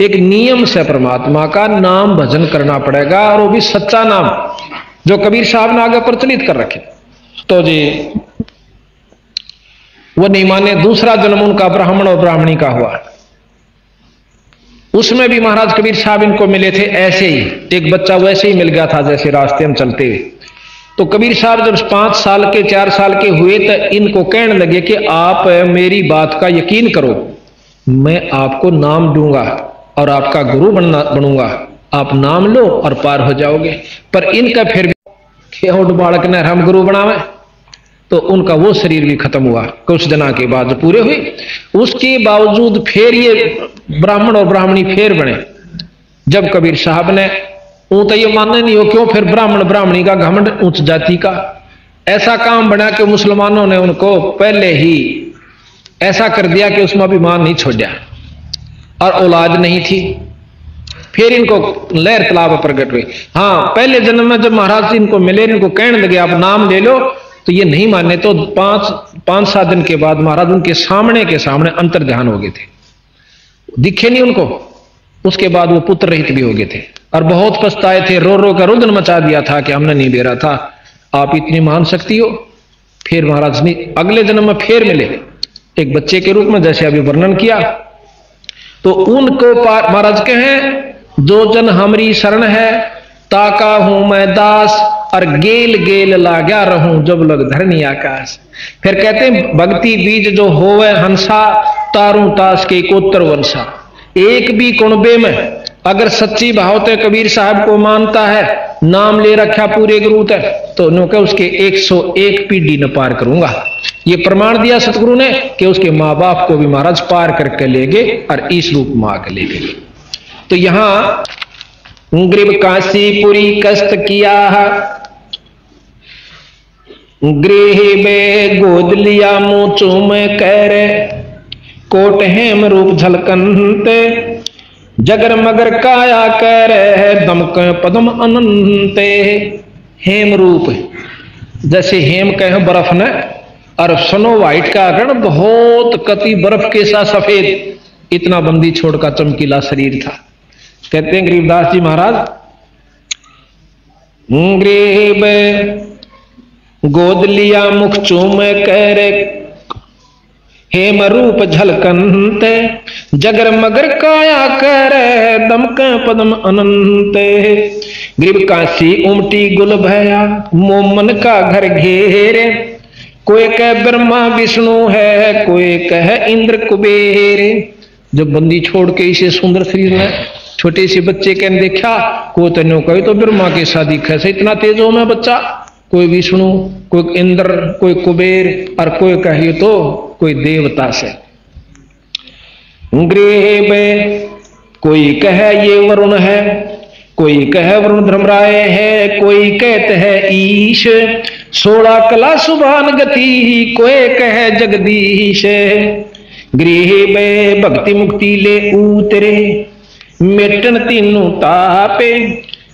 एक नियम से परमात्मा का नाम भजन करना पड़ेगा, और वो भी सच्चा नाम जो कबीर साहब ने आगे प्रचलित कर रखे। तो जी वो नहीं माने। दूसरा जन्म उनका ब्राह्मण और ब्राह्मणी का हुआ। उसमें भी महाराज कबीर साहब इनको मिले थे ऐसे ही, एक बच्चा वैसे ही मिल गया था जैसे रास्ते में चलते हुए। तो कबीर साहब जब 5 साल के 4 साल के हुए तो इनको कहने लगे कि आप मेरी बात का यकीन करो, मैं आपको नाम दूंगा और आपका गुरु बनूंगा, आप नाम लो और पार हो जाओगे। पर इनका फिर भी बालक ने हम गुरु बनावे, तो उनका वो शरीर भी खत्म हुआ कुछ दिनों के बाद पूरे हुए। उसके बावजूद फिर ये ब्राह्मण और ब्राह्मणी फिर बने। जब कबीर साहब ने वो तो ये मानना नहीं हो क्यों, फिर ब्राह्मण ब्राह्मणी का घमंड उच्च जाति का ऐसा काम बना कि मुसलमानों ने उनको पहले ही ऐसा कर दिया कि उसमें अभिमान नहीं छोड़ा, और औलाद नहीं थी। फिर इनको लहर तालाब प्रकट हुई। हाँ, पहले जन्म में जब महाराज इनको मिले, इनको कहने लगे आप नाम ले लो, तो ये नहीं माने। तो 5-7 दिन के बाद महाराज उनके सामने के सामने अंतर ध्यान हो गए थे, दिखे नहीं उनको। उसके बाद वो पुत्र रहित भी हो गए थे और बहुत पछताए थे, रो रो कर रुदन मचा दिया था कि हमने नहीं बेरा था, आप इतनी मान सकती हो। फिर महाराज ने अगले जन्म में फिर मिले एक बच्चे के रूप में, जैसे अभी वर्णन किया। तो उनको महाराज कहें, जो जन हमारी शरण है ताका हूं मैं दास, और गेल गेल लाग्या रहूं जब लग धरनी आकाश। फिर कहते हैं भक्ति बीज जो होवे हंसा, तारू तास के कोत्तर वंशा। एक भी कुणबे में अगर सच्ची भाव से कबीर साहब को मानता है, नाम ले रखा पूरे गुरु तक, तो उन्होंने उसके 101 पीढ़ी न पार करूंगा। ये प्रमाण दिया सतगुरु ने कि उसके माँ बाप को भी महाराज पार करके ले गए और इस रूप में आकर ले गए। तो यहां ग्रीब काशीपुरी कष्ट किया, गृह में गोद लिया मुंह चूम कर, कोट हेम रूप झलकंते, जगर मगर काया कर दमक पदम अनंते। हेम रूप जैसे हेम कहे बर्फ न, और स्नो व्हाइट का आकरण बहुत कति बर्फ के साथ सफेद, इतना बंदी छोड़ का चमकीला शरीर था। कहते हैं गरीबदास जी महाराज, गरीब गोद लिया मुख चूम कर, हेम रूप झलकंते, जगर मगर काया कर दमक पदम अनंते। गरीब काशी उमटी गुल भया, मोमन का घर घेरे, कोई कह ब्रह्मा विष्णु है, कोई कह इंद्र कुबेर। जब बंदी छोड़ के इसे सुंदर शरीर में छोटे से बच्चे कहने देखा, को तेनो कहे तो ब्रह्मा के शादी कैसे इतना तेज हो में बच्चा, कोई विष्णु, कोई इंद्र, कोई कुबेर, और कोई कहिए तो कोई देवता से। गृह में कोई कहे ये वरुण है, कोई कहे वरुण धर्मराय है, कोई कहते है ईश 16 कला सुभान गति, कोई कहे जगदीश। गृह में भक्ति मुक्ति ले उतरे, मेटन तीनों तापे,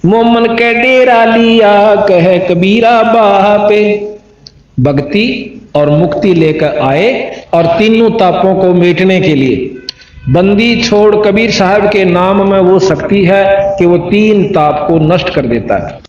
मोमन के डेरा लिया कहे कबीरा बापे। भक्ति और मुक्ति लेकर आए और तीनों तापों को मिटने के लिए बंदी छोड़ कबीर साहब के नाम में वो शक्ति है कि वो 3 ताप को नष्ट कर देता है।